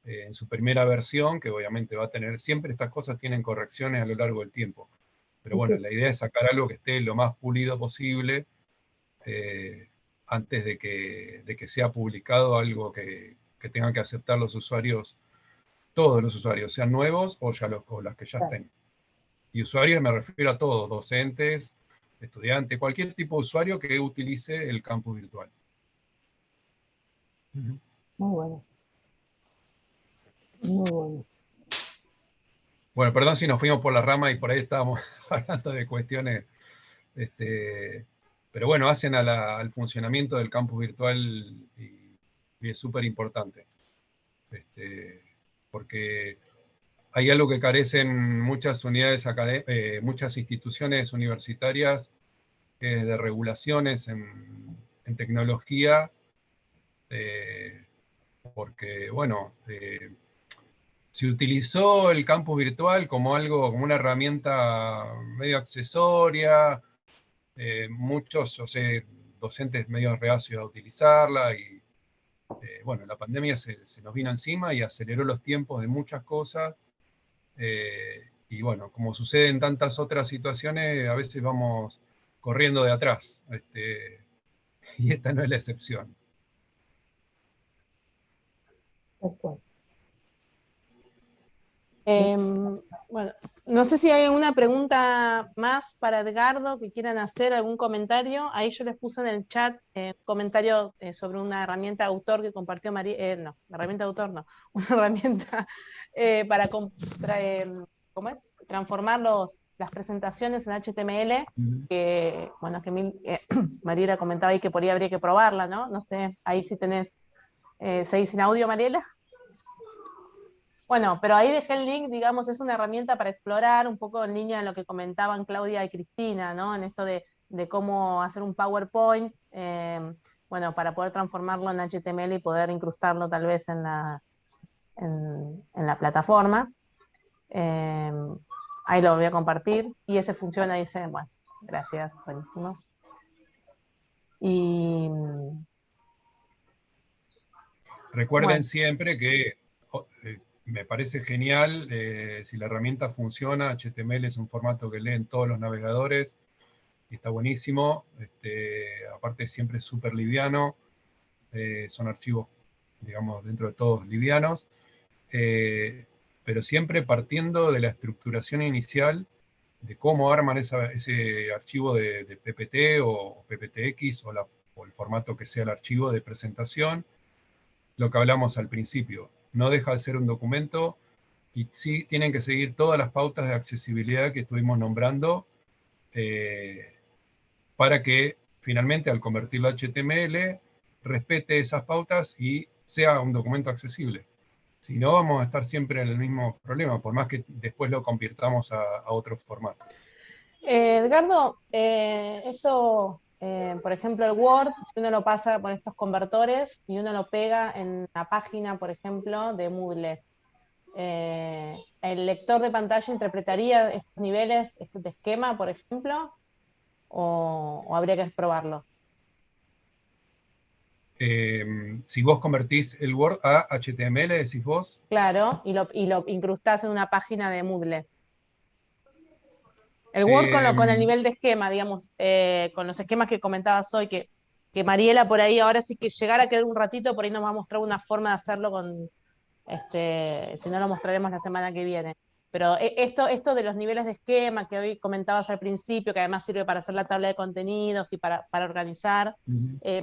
en su primera versión, que obviamente va a tener, siempre estas cosas tienen correcciones a lo largo del tiempo, pero bueno, la idea es sacar algo que esté lo más pulido posible antes de que sea publicado algo que tengan que aceptar los usuarios, todos los usuarios, sean nuevos o o las que ya estén. Y usuarios me refiero a todos, docentes, estudiantes, cualquier tipo de usuario que utilice el campus virtual. Muy bueno. Muy bueno. Bueno, perdón si nos fuimos por la rama y por ahí estábamos hablando de cuestiones, pero bueno, hacen al funcionamiento del campus virtual y es súper importante. Porque hay algo que carecen muchas muchas instituciones universitarias, que es de regulaciones en tecnología, porque, bueno, se utilizó el campus virtual como como una herramienta medio accesoria, muchos, yo sé, docentes medio reacios a utilizarla, y bueno, la pandemia se nos vino encima y aceleró los tiempos de muchas cosas, y bueno, como sucede en tantas otras situaciones, a veces vamos corriendo de atrás, y esta no es la excepción. Bueno, no sé si hay alguna pregunta más para Edgardo que quieran hacer, algún comentario. Ahí yo les puse en el chat un comentario sobre una herramienta de autor que compartió María. No, la herramienta de autor no, una herramienta para ¿cómo es? Transformar las presentaciones en HTML, que, bueno, que Mariela comentaba ahí que por ahí habría que probarla, ¿no? No sé, ahí sí tenés, ¿seguís sin audio, Mariela? Bueno, pero ahí dejé el link, digamos, es una herramienta para explorar un poco en línea de lo que comentaban Claudia y Cristina, ¿no? En esto de cómo hacer un PowerPoint, bueno, para poder transformarlo en HTML y poder incrustarlo tal vez en la plataforma. Ahí lo voy a compartir y ese funciona, dice, bueno, gracias, buenísimo. Y Recuerden bueno, siempre que me parece genial si la herramienta funciona. HTML es un formato que leen todos los navegadores y está buenísimo. Aparte siempre es súper liviano. Son archivos, digamos, dentro de todos livianos. Pero siempre partiendo de la estructuración inicial de cómo arman ese archivo de PPT o PPTX o el formato que sea el archivo de presentación. Lo que hablamos al principio, no deja de ser un documento y sí tienen que seguir todas las pautas de accesibilidad que estuvimos nombrando para que finalmente al convertirlo a HTML respete esas pautas y sea un documento accesible. Si no, vamos a estar siempre en el mismo problema, por más que después lo convirtamos a otro formato. Edgardo, esto, por ejemplo, el Word, si uno lo pasa por estos convertores y uno lo pega en la página, por ejemplo, de Moodle, ¿el lector de pantalla interpretaría estos niveles de esquema, por ejemplo? ¿O habría que probarlo? Si vos convertís el Word a HTML, decís vos. Claro, y lo incrustás en una página de Moodle. El Word con el nivel de esquema, digamos, con los esquemas que comentabas hoy, que Mariela por ahí, ahora sí que llegara a quedar un ratito, por ahí nos va a mostrar una forma de hacerlo si no lo mostraremos la semana que viene. Pero esto de los niveles de esquema que hoy comentabas al principio, que además sirve para hacer la tabla de contenidos y para organizar,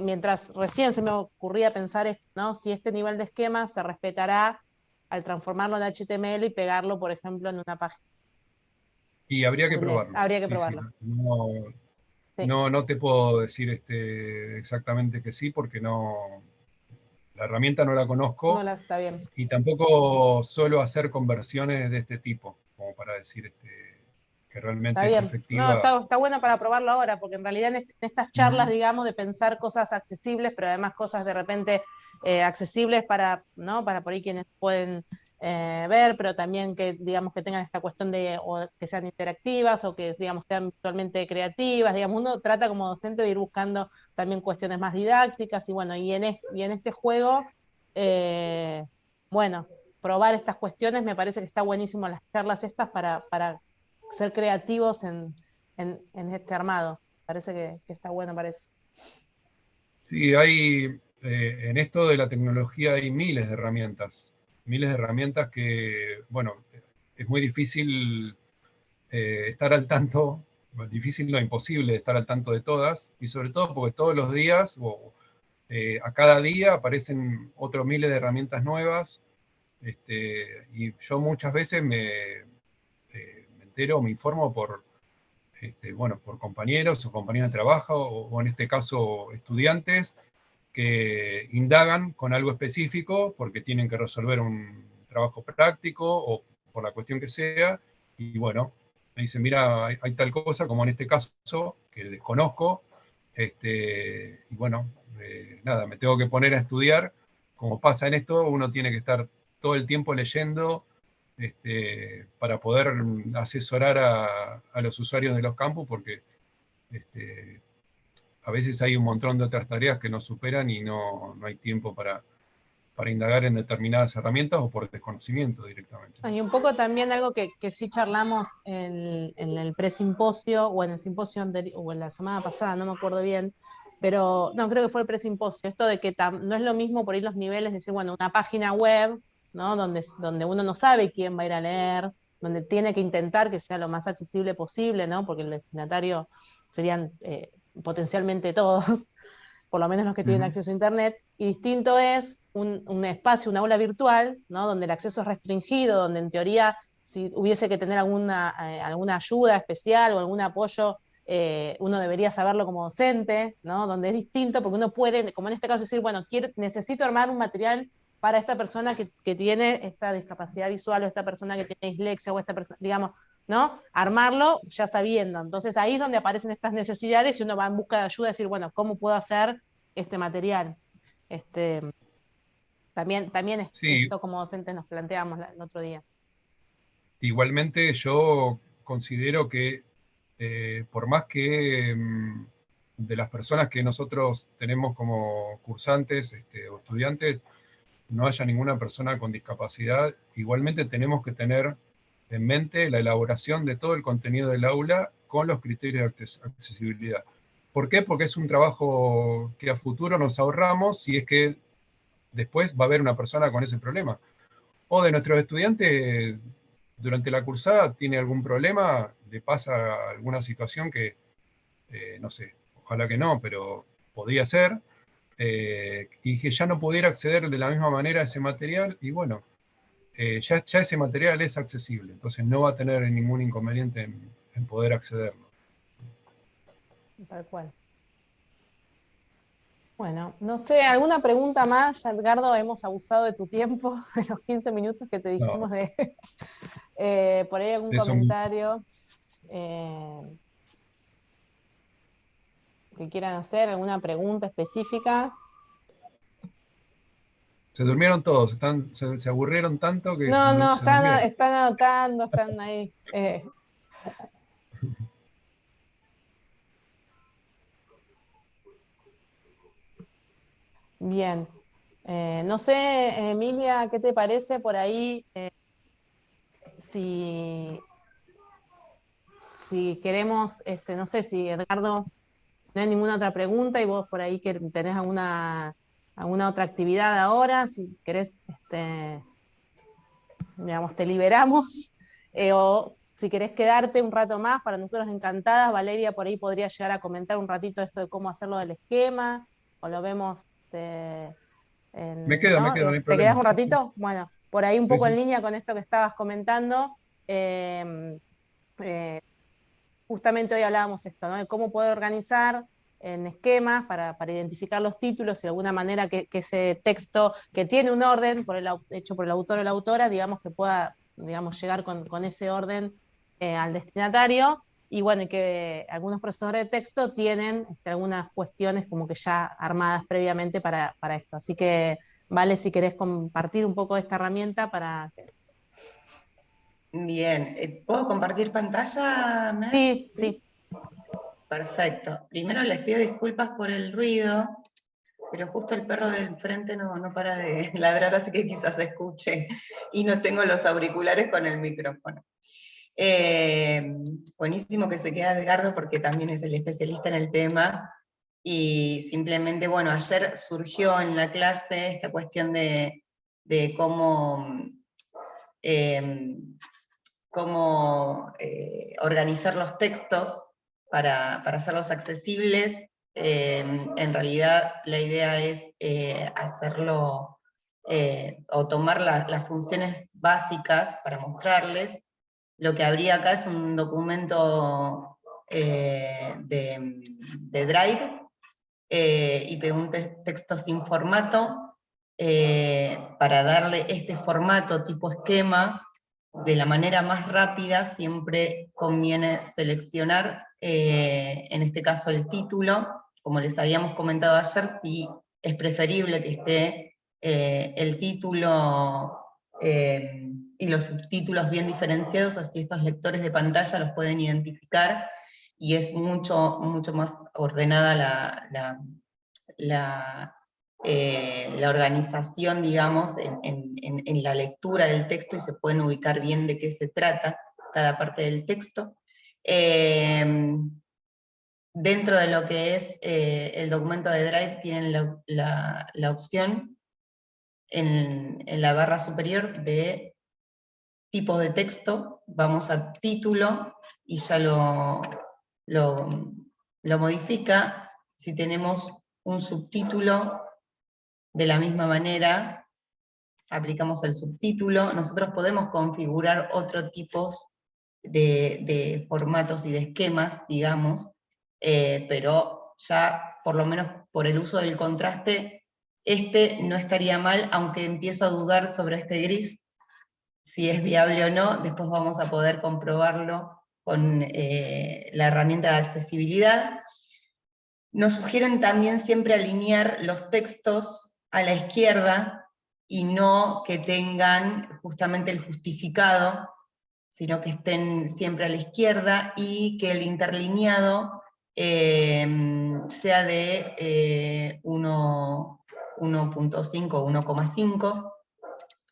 mientras recién se me ocurría pensar esto, ¿no? Si este nivel de esquema se respetará al transformarlo en HTML y pegarlo, por ejemplo, en una página. Y habría que probarlo. Habría que probarlo. Sí. No te puedo decir exactamente que sí, porque la herramienta no la conozco. Está bien. Y tampoco suelo hacer conversiones de este tipo, como para decir que realmente es efectiva. No, está bueno para probarlo ahora, porque en realidad en estas charlas, digamos, de pensar cosas accesibles, pero además cosas de repente accesibles para por ahí quienes pueden ver, pero también que, digamos, que tengan esta cuestión de o que sean interactivas o que, digamos, sean virtualmente creativas, digamos, uno trata como docente de ir buscando también cuestiones más didácticas y bueno, y en este juego, bueno, probar estas cuestiones me parece que está buenísimo las charlas estas para ser creativos en este armado. Parece que está bueno, parece. Sí, en esto de la tecnología hay miles de herramientas que, bueno, es muy difícil estar al tanto, difícil no imposible estar al tanto de todas, y sobre todo porque todos los días a cada día aparecen otros miles de herramientas nuevas, y yo muchas veces me entero, me informo por compañeros o compañeras de trabajo, o en este caso estudiantes, que indagan con algo específico porque tienen que resolver un trabajo práctico o por la cuestión que sea, y bueno, me dicen, mira, hay tal cosa, como en este caso, que desconozco, y bueno, nada, me tengo que poner a estudiar. Como pasa en esto, uno tiene que estar todo el tiempo leyendo para poder asesorar a los usuarios de los campus, porque a veces hay un montón de otras tareas que nos superan y no hay tiempo para indagar en determinadas herramientas o por desconocimiento directamente. Y un poco también algo que sí charlamos en el presimposio o en el simposio anterior, o en la semana pasada, no me acuerdo bien, pero no, creo que fue el presimposio, esto de que no es lo mismo por ahí los niveles, decir, bueno, una página web, ¿no? Donde uno no sabe quién va a ir a leer, donde tiene que intentar que sea lo más accesible posible, ¿no? Porque el destinatario serían potencialmente todos, por lo menos los que tienen acceso a Internet, y distinto es un espacio, un aula virtual, ¿no? Donde el acceso es restringido, donde en teoría si hubiese que tener alguna ayuda especial o algún apoyo, uno debería saberlo como docente, ¿no? Donde es distinto, porque uno puede, como en este caso, decir, bueno, necesito armar un material para esta persona que tiene esta discapacidad visual, o esta persona que tiene dislexia, o esta persona, digamos, ¿no? Armarlo ya sabiendo. Entonces ahí es donde aparecen estas necesidades y uno va en busca de ayuda, decir, bueno, ¿cómo puedo hacer este material? También Sí. esto como docentes nos planteamos el otro día. Igualmente yo considero que por más que de las personas que nosotros tenemos como cursantes o estudiantes, no haya ninguna persona con discapacidad, igualmente tenemos que tener en mente la elaboración de todo el contenido del aula con los criterios de accesibilidad. ¿Por qué? Porque es un trabajo que a futuro nos ahorramos si es que después va a haber una persona con ese problema. O de nuestros estudiantes, durante la cursada, tiene algún problema le pasa alguna situación que, no sé, ojalá que no, pero podría ser, y que ya no pudiera acceder de la misma manera a ese material, y bueno, ya ese material es accesible, entonces no va a tener ningún inconveniente en poder accederlo. Tal cual. Bueno, no sé, ¿alguna pregunta más? Ya, Edgardo, hemos abusado de tu tiempo, de los 15 minutos que te dijimos No. por ahí algún Eso, comentario que quieran hacer, alguna pregunta específica. se durmieron todos, se aburrieron tanto que No, se durmieron. están anotando, están ahí. Bien. No sé, Emilia, ¿qué te parece por ahí? Si queremos, no sé si Edgardo no hay ninguna otra pregunta y vos por ahí que tenés alguna otra actividad ahora, si querés, digamos, te liberamos, o si querés quedarte un rato más, para nosotros encantadas. Valeria por ahí podría llegar a comentar un ratito esto de cómo hacerlo del esquema, o lo vemos, Me quedo, ¿no? no hay ¿Te quedás problema. un ratito? Bueno, por ahí un Sí, poco en sí. línea con esto que estabas comentando. Justamente hoy hablábamos esto, ¿no? De cómo poder organizar en esquemas para identificar los títulos y de alguna manera que ese texto que tiene un orden hecho por el autor o la autora, digamos que pueda, digamos, llegar con ese orden al destinatario. Y bueno, y que algunos procesadores de texto tienen algunas cuestiones como que ya armadas previamente para esto. Así que, Vale, si querés compartir un poco de esta herramienta para... Bien, ¿puedo compartir pantalla, Mer? Sí, sí. Perfecto. Primero les pido disculpas por el ruido, pero justo el perro del frente no para de ladrar, así que quizás se escuche, y no tengo los auriculares con el micrófono. Buenísimo que se queda Edgardo porque también es el especialista en el tema, y simplemente, bueno, ayer surgió en la clase esta cuestión de cómo organizar los textos para hacerlos accesibles. En realidad la idea es hacerlo, o tomar las funciones básicas para mostrarles. Lo que habría acá es un documento de Drive, y pegó un texto sin formato, para darle este formato tipo esquema. De la manera más rápida siempre conviene seleccionar, en este caso el título, como les habíamos comentado ayer, si es preferible que esté el título y los subtítulos bien diferenciados, así estos lectores de pantalla los pueden identificar, y es mucho más ordenada la organización, digamos, en la lectura del texto, y se pueden ubicar bien de qué se trata cada parte del texto. Dentro de lo que es el documento de Drive tienen la opción en la barra superior de tipos de texto. Vamos a título y ya lo modifica. Si tenemos un subtítulo, de la misma manera aplicamos el subtítulo. Nosotros podemos configurar otro tipo de formatos y de esquemas, digamos, pero ya por lo menos por el uso del contraste, no estaría mal, aunque empiezo a dudar sobre este gris, si es viable o no. Después vamos a poder comprobarlo con la herramienta de accesibilidad. Nos sugieren también siempre alinear los textos a la izquierda, y no que tengan justamente el justificado, sino que estén siempre a la izquierda, y que el interlineado sea de 1.5 o 1,5.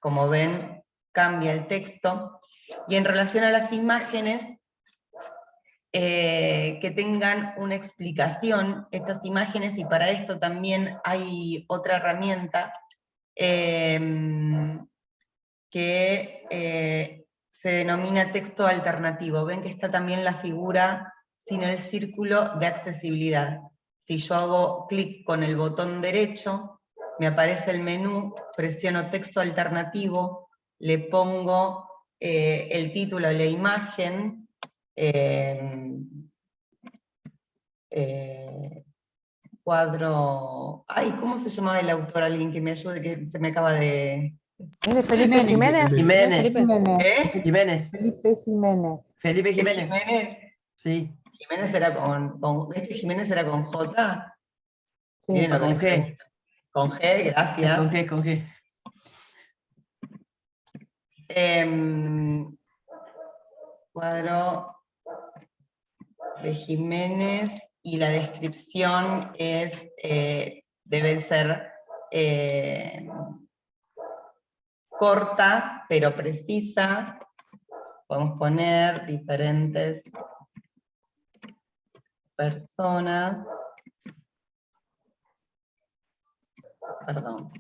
Como ven, cambia el texto. Y en relación a las imágenes, que tengan una explicación estas imágenes, y para esto también hay otra herramienta que se denomina texto alternativo. Ven que está también la figura sin el círculo de accesibilidad. Si yo hago clic con el botón derecho, me aparece el menú, presiono texto alternativo, le pongo el título, la imagen, cuadro... Ay, ¿cómo se llamaba el autor? Alguien que me ayude, que se me acaba de... ¿Es de Felipe Jiménez? Jiménez. Jiménez. Felipe Jiménez. Felipe Jiménez. Jiménez. Sí. Jiménez era con Jiménez era con J. Sí, Miren lo que con les G. pregunto. Con G, gracias. Con G. Cuadro de Jiménez, y la descripción es, debe ser corta, pero precisa. Podemos poner diferentes personas. Perdón.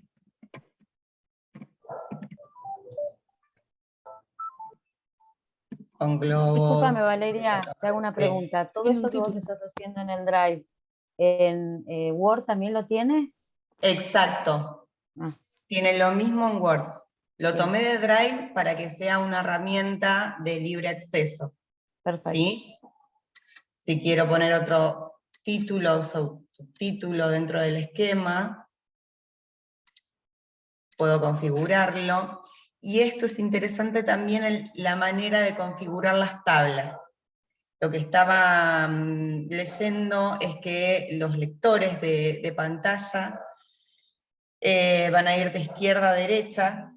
Con globos. Discúlpame, Valeria, te hago una pregunta. ¿Todo esto que vos estás haciendo en el Drive, en Word también lo tienes? Exacto. Tiene lo mismo en Word. Lo tomé de Drive para que sea una herramienta de libre acceso. Perfecto. ¿Sí? Si quiero poner otro título o subtítulo dentro del esquema, puedo configurarlo. Y esto es interesante también, la manera de configurar las tablas. Lo que estaba leyendo es que los lectores de pantalla van a ir de izquierda a derecha,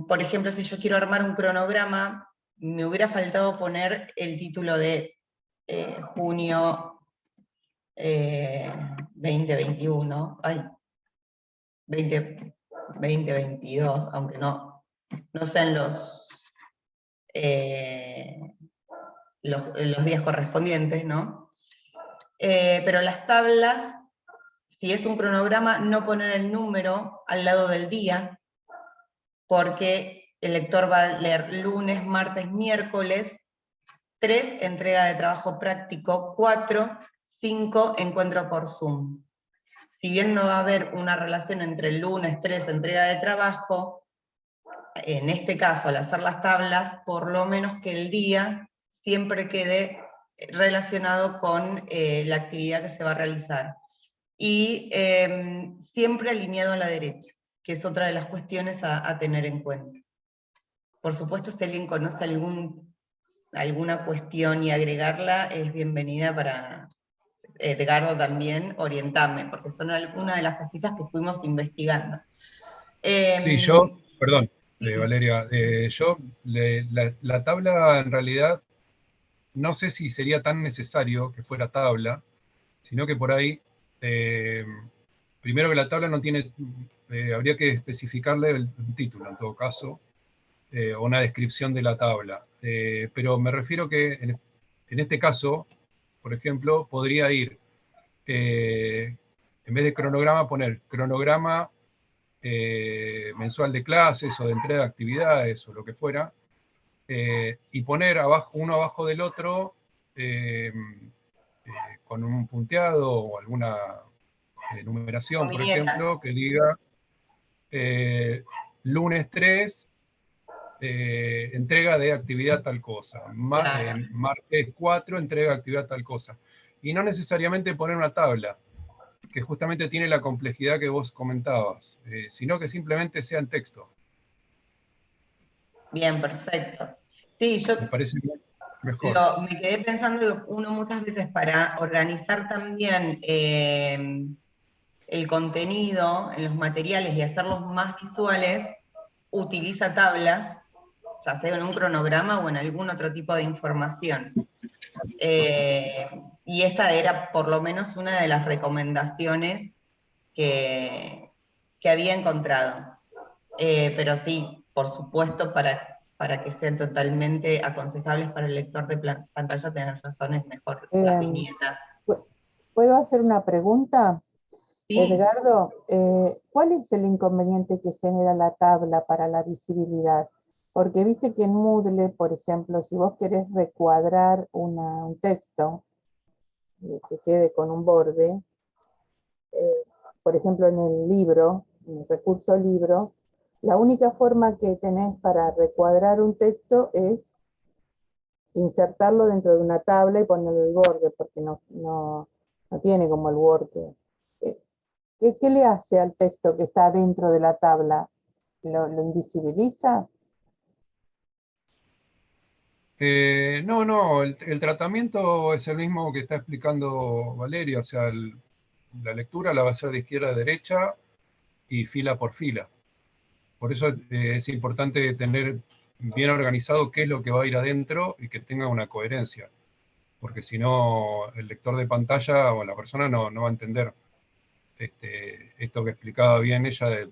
por ejemplo, si yo quiero armar un cronograma, me hubiera faltado poner el título de junio 2021, 2022, aunque no sean los días correspondientes, ¿no? Pero las tablas, si es un cronograma, no poner el número al lado del día, porque el lector va a leer lunes, martes, miércoles, 3, entrega de trabajo práctico, 4, 5, encuentro por Zoom. Si bien no va a haber una relación entre el lunes, 3, entrega de trabajo, en este caso, al hacer las tablas, por lo menos que el día siempre quede relacionado con la actividad que se va a realizar. Y siempre alineado a la derecha, que es otra de las cuestiones a tener en cuenta. Por supuesto, si alguien conoce alguna cuestión y agregarla, es bienvenida para, Edgardo también, orientarme, porque son algunas de las cositas que fuimos investigando. Sí, yo, perdón, Valeria, la tabla en realidad, no sé si sería tan necesario que fuera tabla, sino que por ahí, primero que la tabla no tiene, habría que especificarle un título en todo caso, o una descripción de la tabla. Pero me refiero que en este caso, por ejemplo, podría ir, en vez de cronograma, poner cronograma mensual de clases o de entrega de actividades o lo que fuera, y poner uno abajo del otro con un punteado o alguna numeración, por ejemplo, que diga lunes 3, entrega de actividad tal cosa, martes 4, entrega de actividad tal cosa. Y no necesariamente poner una tabla, que justamente tiene la complejidad que vos comentabas, sino que simplemente sea en texto. Bien, perfecto. Sí, yo me parece mejor. Me quedé pensando que uno muchas veces para organizar también el contenido en los materiales y hacerlos más visuales, utiliza tablas, ya sea en un cronograma o en algún otro tipo de información. Y esta era por lo menos una de las recomendaciones que había encontrado. Pero sí, por supuesto, para que sean totalmente aconsejables para el lector de pantalla, tener razones mejor las viñetas. ¿Puedo hacer una pregunta? Sí. Edgardo, ¿cuál es el inconveniente que genera la tabla para la visibilidad? Porque viste que en Moodle, por ejemplo, si vos querés recuadrar un texto que quede con un borde, por ejemplo en el libro, en el recurso libro, la única forma que tenés para recuadrar un texto es insertarlo dentro de una tabla y ponerle el borde, porque no tiene como el Word. ¿Qué le hace al texto que está dentro de la tabla? ¿Lo invisibiliza? No, el tratamiento es el mismo que está explicando Valeria, o sea, la lectura la va a hacer de izquierda a derecha y fila por fila. Por eso es importante tener bien organizado qué es lo que va a ir adentro y que tenga una coherencia, porque si no, el lector de pantalla o la persona no va a entender esto que explicaba bien ella de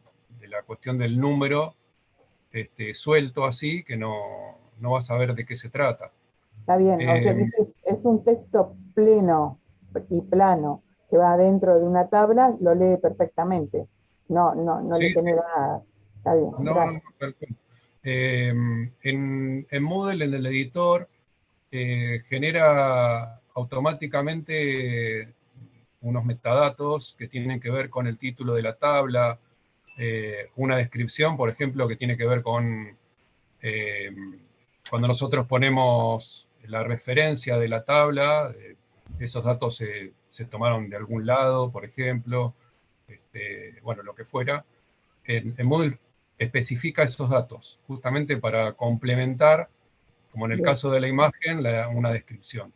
la cuestión del número suelto así, que no va a saber de qué se trata. Está bien, o sea que es un texto pleno y plano que va dentro de una tabla, lo lee perfectamente. No le Sí, genera nada. Está bien, no, gracias. tal cual. En Moodle, en el editor, genera automáticamente unos metadatos que tienen que ver con el título de la tabla, una descripción, por ejemplo, que tiene que ver con cuando nosotros ponemos la referencia de la tabla, esos datos se tomaron de algún lado, por ejemplo, bueno, lo que fuera. En Moodle especifica esos datos, justamente para complementar, como en el Bien. caso de la imagen, una descripción.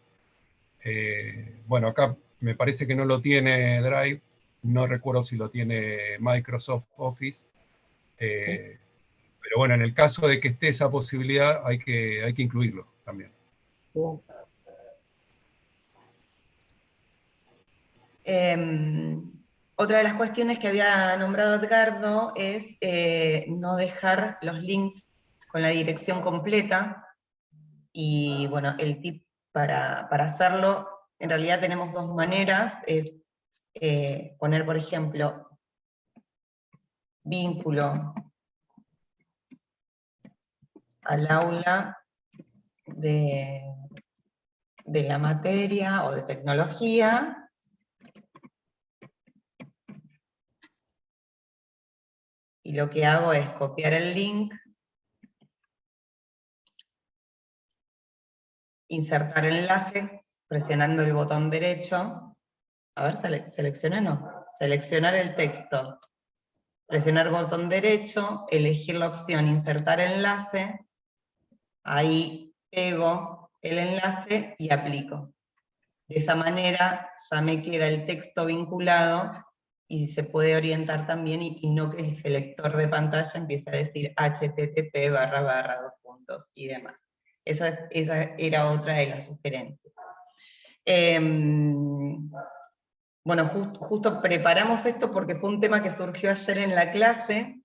Bueno, acá me parece que no lo tiene Drive, no recuerdo si lo tiene Microsoft Office, pero bueno, en el caso de que esté esa posibilidad, hay que incluirlo también. Bien. Otra de las cuestiones que había nombrado Edgardo es no dejar los links con la dirección completa. Y bueno, el tip para hacerlo, en realidad tenemos dos maneras, es poner, por ejemplo, vínculo al aula de la materia o de tecnología, y lo que hago es copiar el link, insertar enlace, presionando el botón derecho, a ver, seleccioné, no, seleccionar el texto, presionar botón derecho, elegir la opción insertar enlace, ahí pego el enlace y aplico. De esa manera ya me queda el texto vinculado y se puede orientar también y no que el selector de pantalla empiece a decir http // dos puntos y demás. Esa era otra de las sugerencias. Bueno, justo preparamos esto porque fue un tema que surgió ayer en la clase,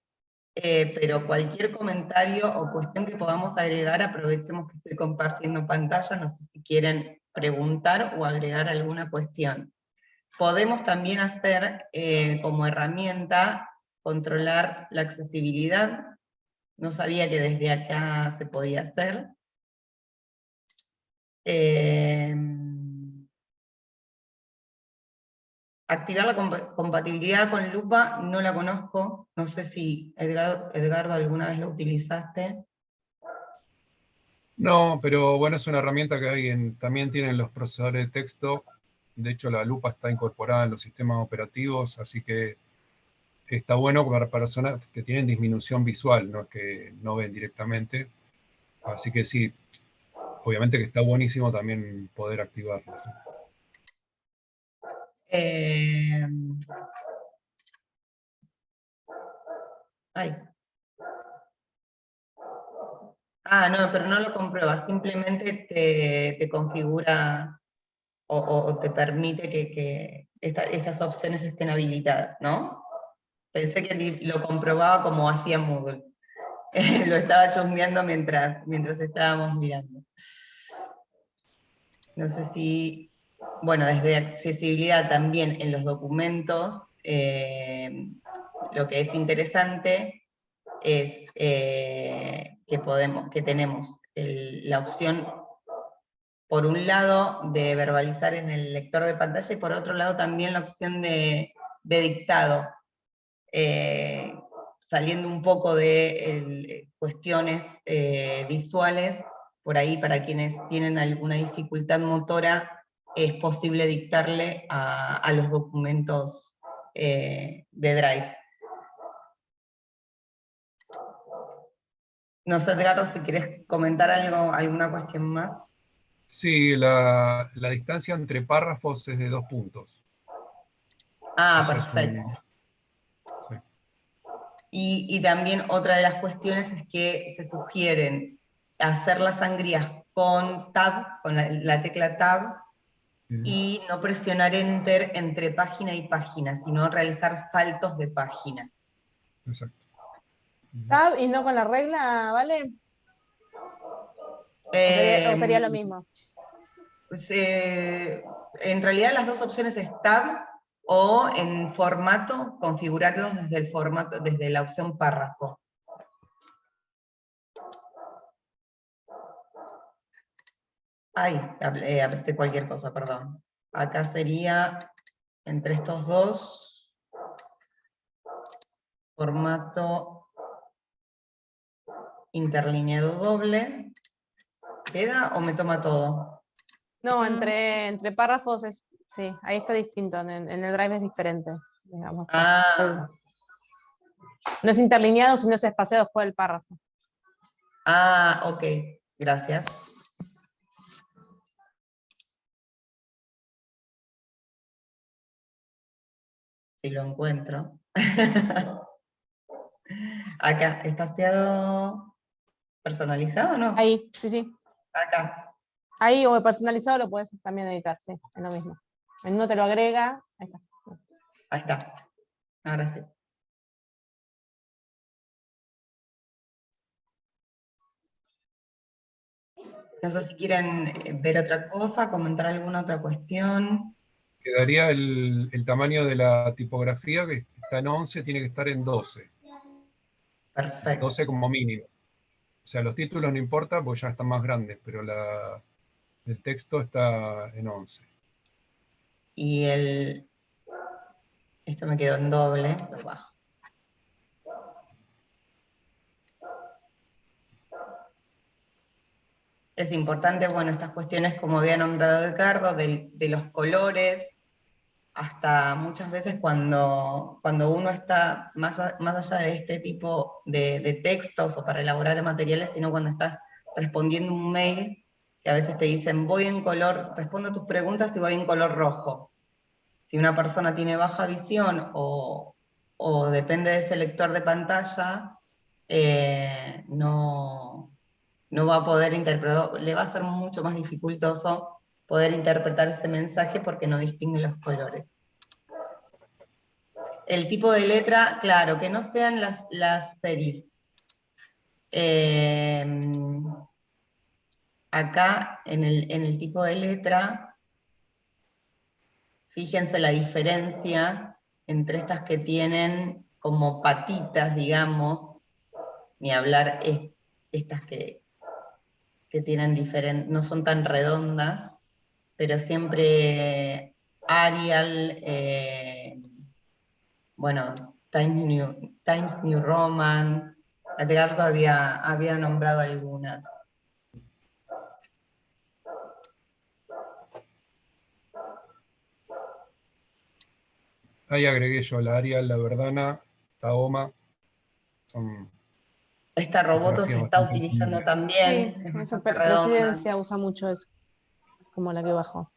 pero cualquier comentario o cuestión que podamos agregar, aprovechemos que estoy compartiendo pantalla, no sé si quieren preguntar o agregar alguna cuestión. Podemos también hacer como herramienta controlar la accesibilidad. No sabía que desde acá se podía hacer. Activar la compatibilidad con Lupa no la conozco, no sé si Edgardo alguna vez lo utilizaste. No, pero bueno, es una herramienta que también tienen los procesadores de texto. De hecho, la lupa está incorporada en los sistemas operativos, así que está bueno para personas que tienen disminución visual, no es que no ven directamente. Así que sí, obviamente que está buenísimo también poder activarlo. No, pero no lo compruebas, simplemente te configura o te permite que estas opciones estén habilitadas, ¿no? Pensé que lo comprobaba como hacía Moodle. Lo estaba chusmeando mientras estábamos mirando. No sé si, bueno, desde accesibilidad también en los documentos, lo que es interesante es que tenemos la opción, por un lado, de verbalizar en el lector de pantalla, y por otro lado también la opción de dictado, saliendo un poco de cuestiones visuales. Por ahí, para quienes tienen alguna dificultad motora, es posible dictarle a los documentos de Drive. No sé, Edgardo, si querés comentar algo, alguna cuestión más. Sí, la distancia entre párrafos es de 2 puntos. Ah, Eso es perfecto. sí. Y también otra de las cuestiones es que se sugieren hacer las sangrías con Tab, con la tecla Tab, y no presionar Enter entre página y página, sino realizar saltos de página. Exacto. Tab y no con la regla, ¿vale? ¿O sería lo mismo? En realidad las dos opciones es Tab o en formato, configurarlos desde el formato, desde la opción párrafo. Ay, apreté cualquier cosa, perdón. Acá sería, entre estos dos, formato interlineado doble. ¿Queda o me toma todo? No, entre párrafos es, sí, ahí está distinto, en el Drive es diferente, digamos. No es interlineado, sino es espaciado después del párrafo. Ah, ok, gracias. Si lo encuentro. Acá, espaciado personalizado, ¿no? Ahí, sí, sí. Acá. Ahí o personalizado lo puedes también editar, sí, es lo mismo. En uno te lo agrega, ahí está. Ahí está. Ahora sí. No sé si quieren ver otra cosa, comentar alguna otra cuestión. Quedaría el tamaño de la tipografía, que está en 11, tiene que estar en 12. Perfecto. 12 como mínimo. O sea, los títulos no importa porque ya están más grandes, pero el texto está en 11. Y esto me quedó en doble, lo bajo. Es importante, bueno, estas cuestiones, como había nombrado Edgardo, de los colores, hasta muchas veces cuando uno está más allá de este tipo de textos o para elaborar materiales, sino cuando estás respondiendo un mail, que a veces te dicen, voy en color, respondo a tus preguntas y voy en color rojo. Si una persona tiene baja visión o depende de ese lector de pantalla, no va a poder interpretar, le va a ser mucho más dificultoso poder interpretar ese mensaje porque no distingue los colores. El tipo de letra, claro, que no sean las serif. Acá, en el tipo de letra, fíjense la diferencia entre estas que tienen como patitas, digamos, ni hablar estas que tienen no son tan redondas, pero siempre Arial, bueno, Times New Roman, Edgardo había nombrado algunas. Ahí agregué yo la Arial, la Verdana, Tahoma. Esta Roboto se está utilizando también. Sí, es esa bastante redonda. Presidencia usa mucho eso, como la que bajó.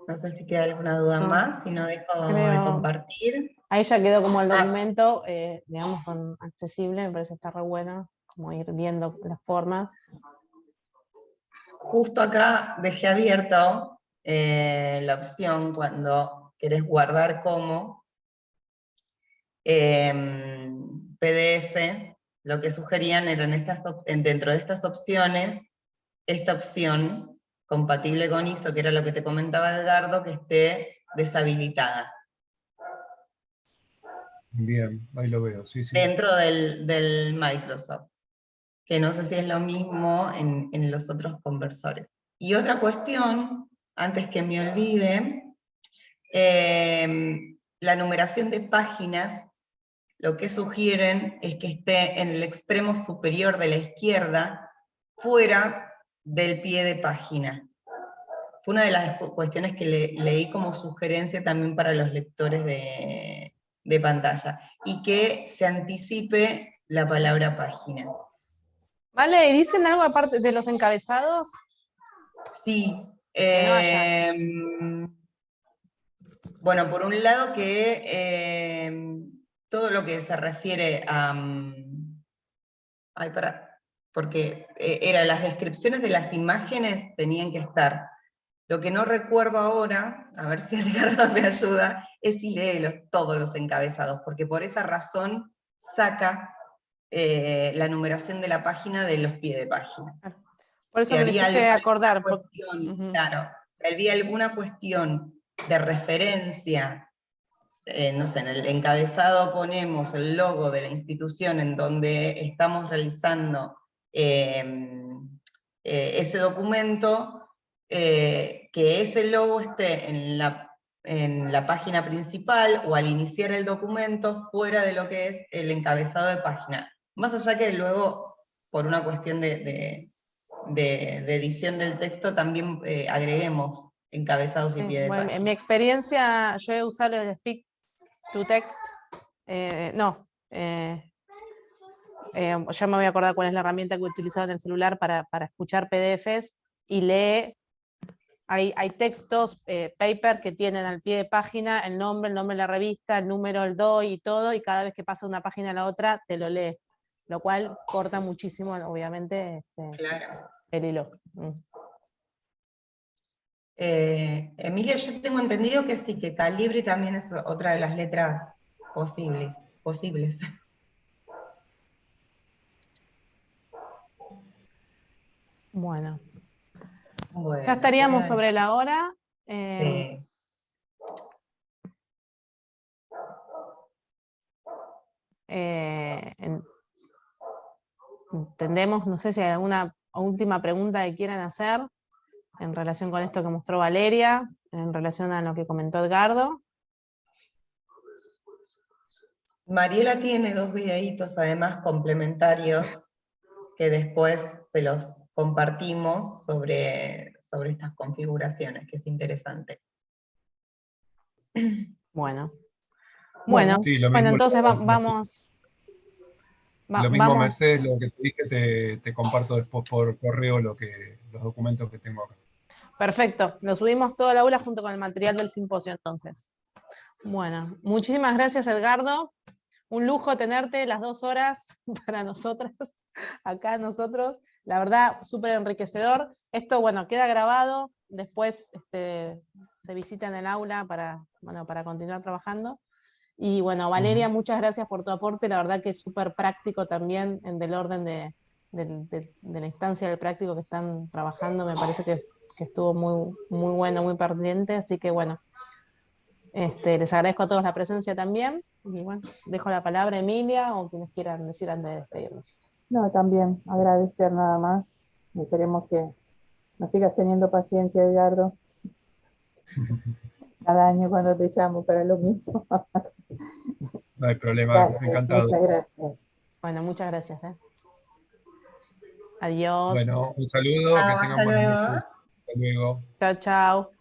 No sé si queda alguna duda más, si no dejo de compartir. Ahí ya quedó como el documento, digamos, accesible, me parece que está re bueno, como ir viendo las formas. Justo acá dejé abierto la opción cuando querés guardar como PDF, lo que sugerían eran dentro de estas opciones, esta opción compatible con ISO, que era lo que te comentaba Edgardo, que esté deshabilitada. Bien, ahí lo veo, sí, sí. Dentro del Microsoft, que no sé si es lo mismo en los otros conversores. Y otra cuestión, antes que me olvide, la numeración de páginas, lo que sugieren es que esté en el extremo superior de la izquierda, fuera del pie de página. Fue una de las cuestiones que leí como sugerencia también para los lectores de pantalla, y que se anticipe la palabra página. Vale, ¿y dicen algo aparte de los encabezados? Sí. Que no haya. Bueno, por un lado que todo lo que se refiere a... porque las descripciones de las imágenes tenían que estar. Lo que no recuerdo ahora, a ver si Edgardo me ayuda, es si lee todos los encabezados, porque por esa razón saca la numeración de la página de los pies de página. Por eso me lo hiciste acordar. Claro, había alguna cuestión de referencia, no sé, en el encabezado ponemos el logo de la institución en donde estamos realizando ese documento, que ese logo esté en la página principal o al iniciar el documento fuera de lo que es el encabezado de página. Más allá que luego, por una cuestión de edición del texto, también agreguemos encabezados y pie de página. En mi experiencia, yo he usado el speak to text. Ya me voy a acordar cuál es la herramienta que he utilizado en el celular para escuchar PDFs, y hay textos, paper, que tienen al pie de página el nombre de la revista, el número, el DOI y todo, y cada vez que pasa una página a la otra te lo lee, lo cual corta muchísimo, obviamente, claro, el hilo. Emilia, yo tengo entendido que sí, que Calibri también es otra de las letras posibles. Bueno, ya estaríamos sobre la hora. Entendemos, no sé si hay alguna última pregunta que quieran hacer en relación con esto que mostró Valeria, en relación a lo que comentó Edgardo. Mariela tiene 2 videitos además complementarios que después se los compartimos sobre estas configuraciones, que es interesante. Bueno, sí, lo mismo, bueno, entonces vamos. Lo mismo, Mercedes, lo que te dije, te comparto después por correo los documentos que tengo acá. Perfecto, lo subimos todo al aula junto con el material del simposio entonces. Bueno, muchísimas gracias, Edgardo. Un lujo tenerte las 2 horas para nosotras, acá nosotros. La verdad, súper enriquecedor. Esto, bueno, queda grabado. Después se visita en el aula para continuar trabajando. Y bueno, Valeria, muchas gracias por tu aporte. La verdad que es súper práctico también, del orden de la instancia del práctico que están trabajando. Me parece que estuvo muy, muy bueno, muy pertinente. Así que bueno, les agradezco a todos la presencia también. Y bueno, dejo la palabra a Emilia o quienes quieran decir antes de despedirnos. No, también agradecer nada más. Y esperemos que nos sigas teniendo paciencia, Edgardo. Cada año cuando te llamo para lo mismo. No hay problema, Gracias, encantado. Muchas gracias. Bueno, muchas gracias. Adiós. Bueno, un saludo, que tengan buenas noches. Hasta luego. Chao, chao.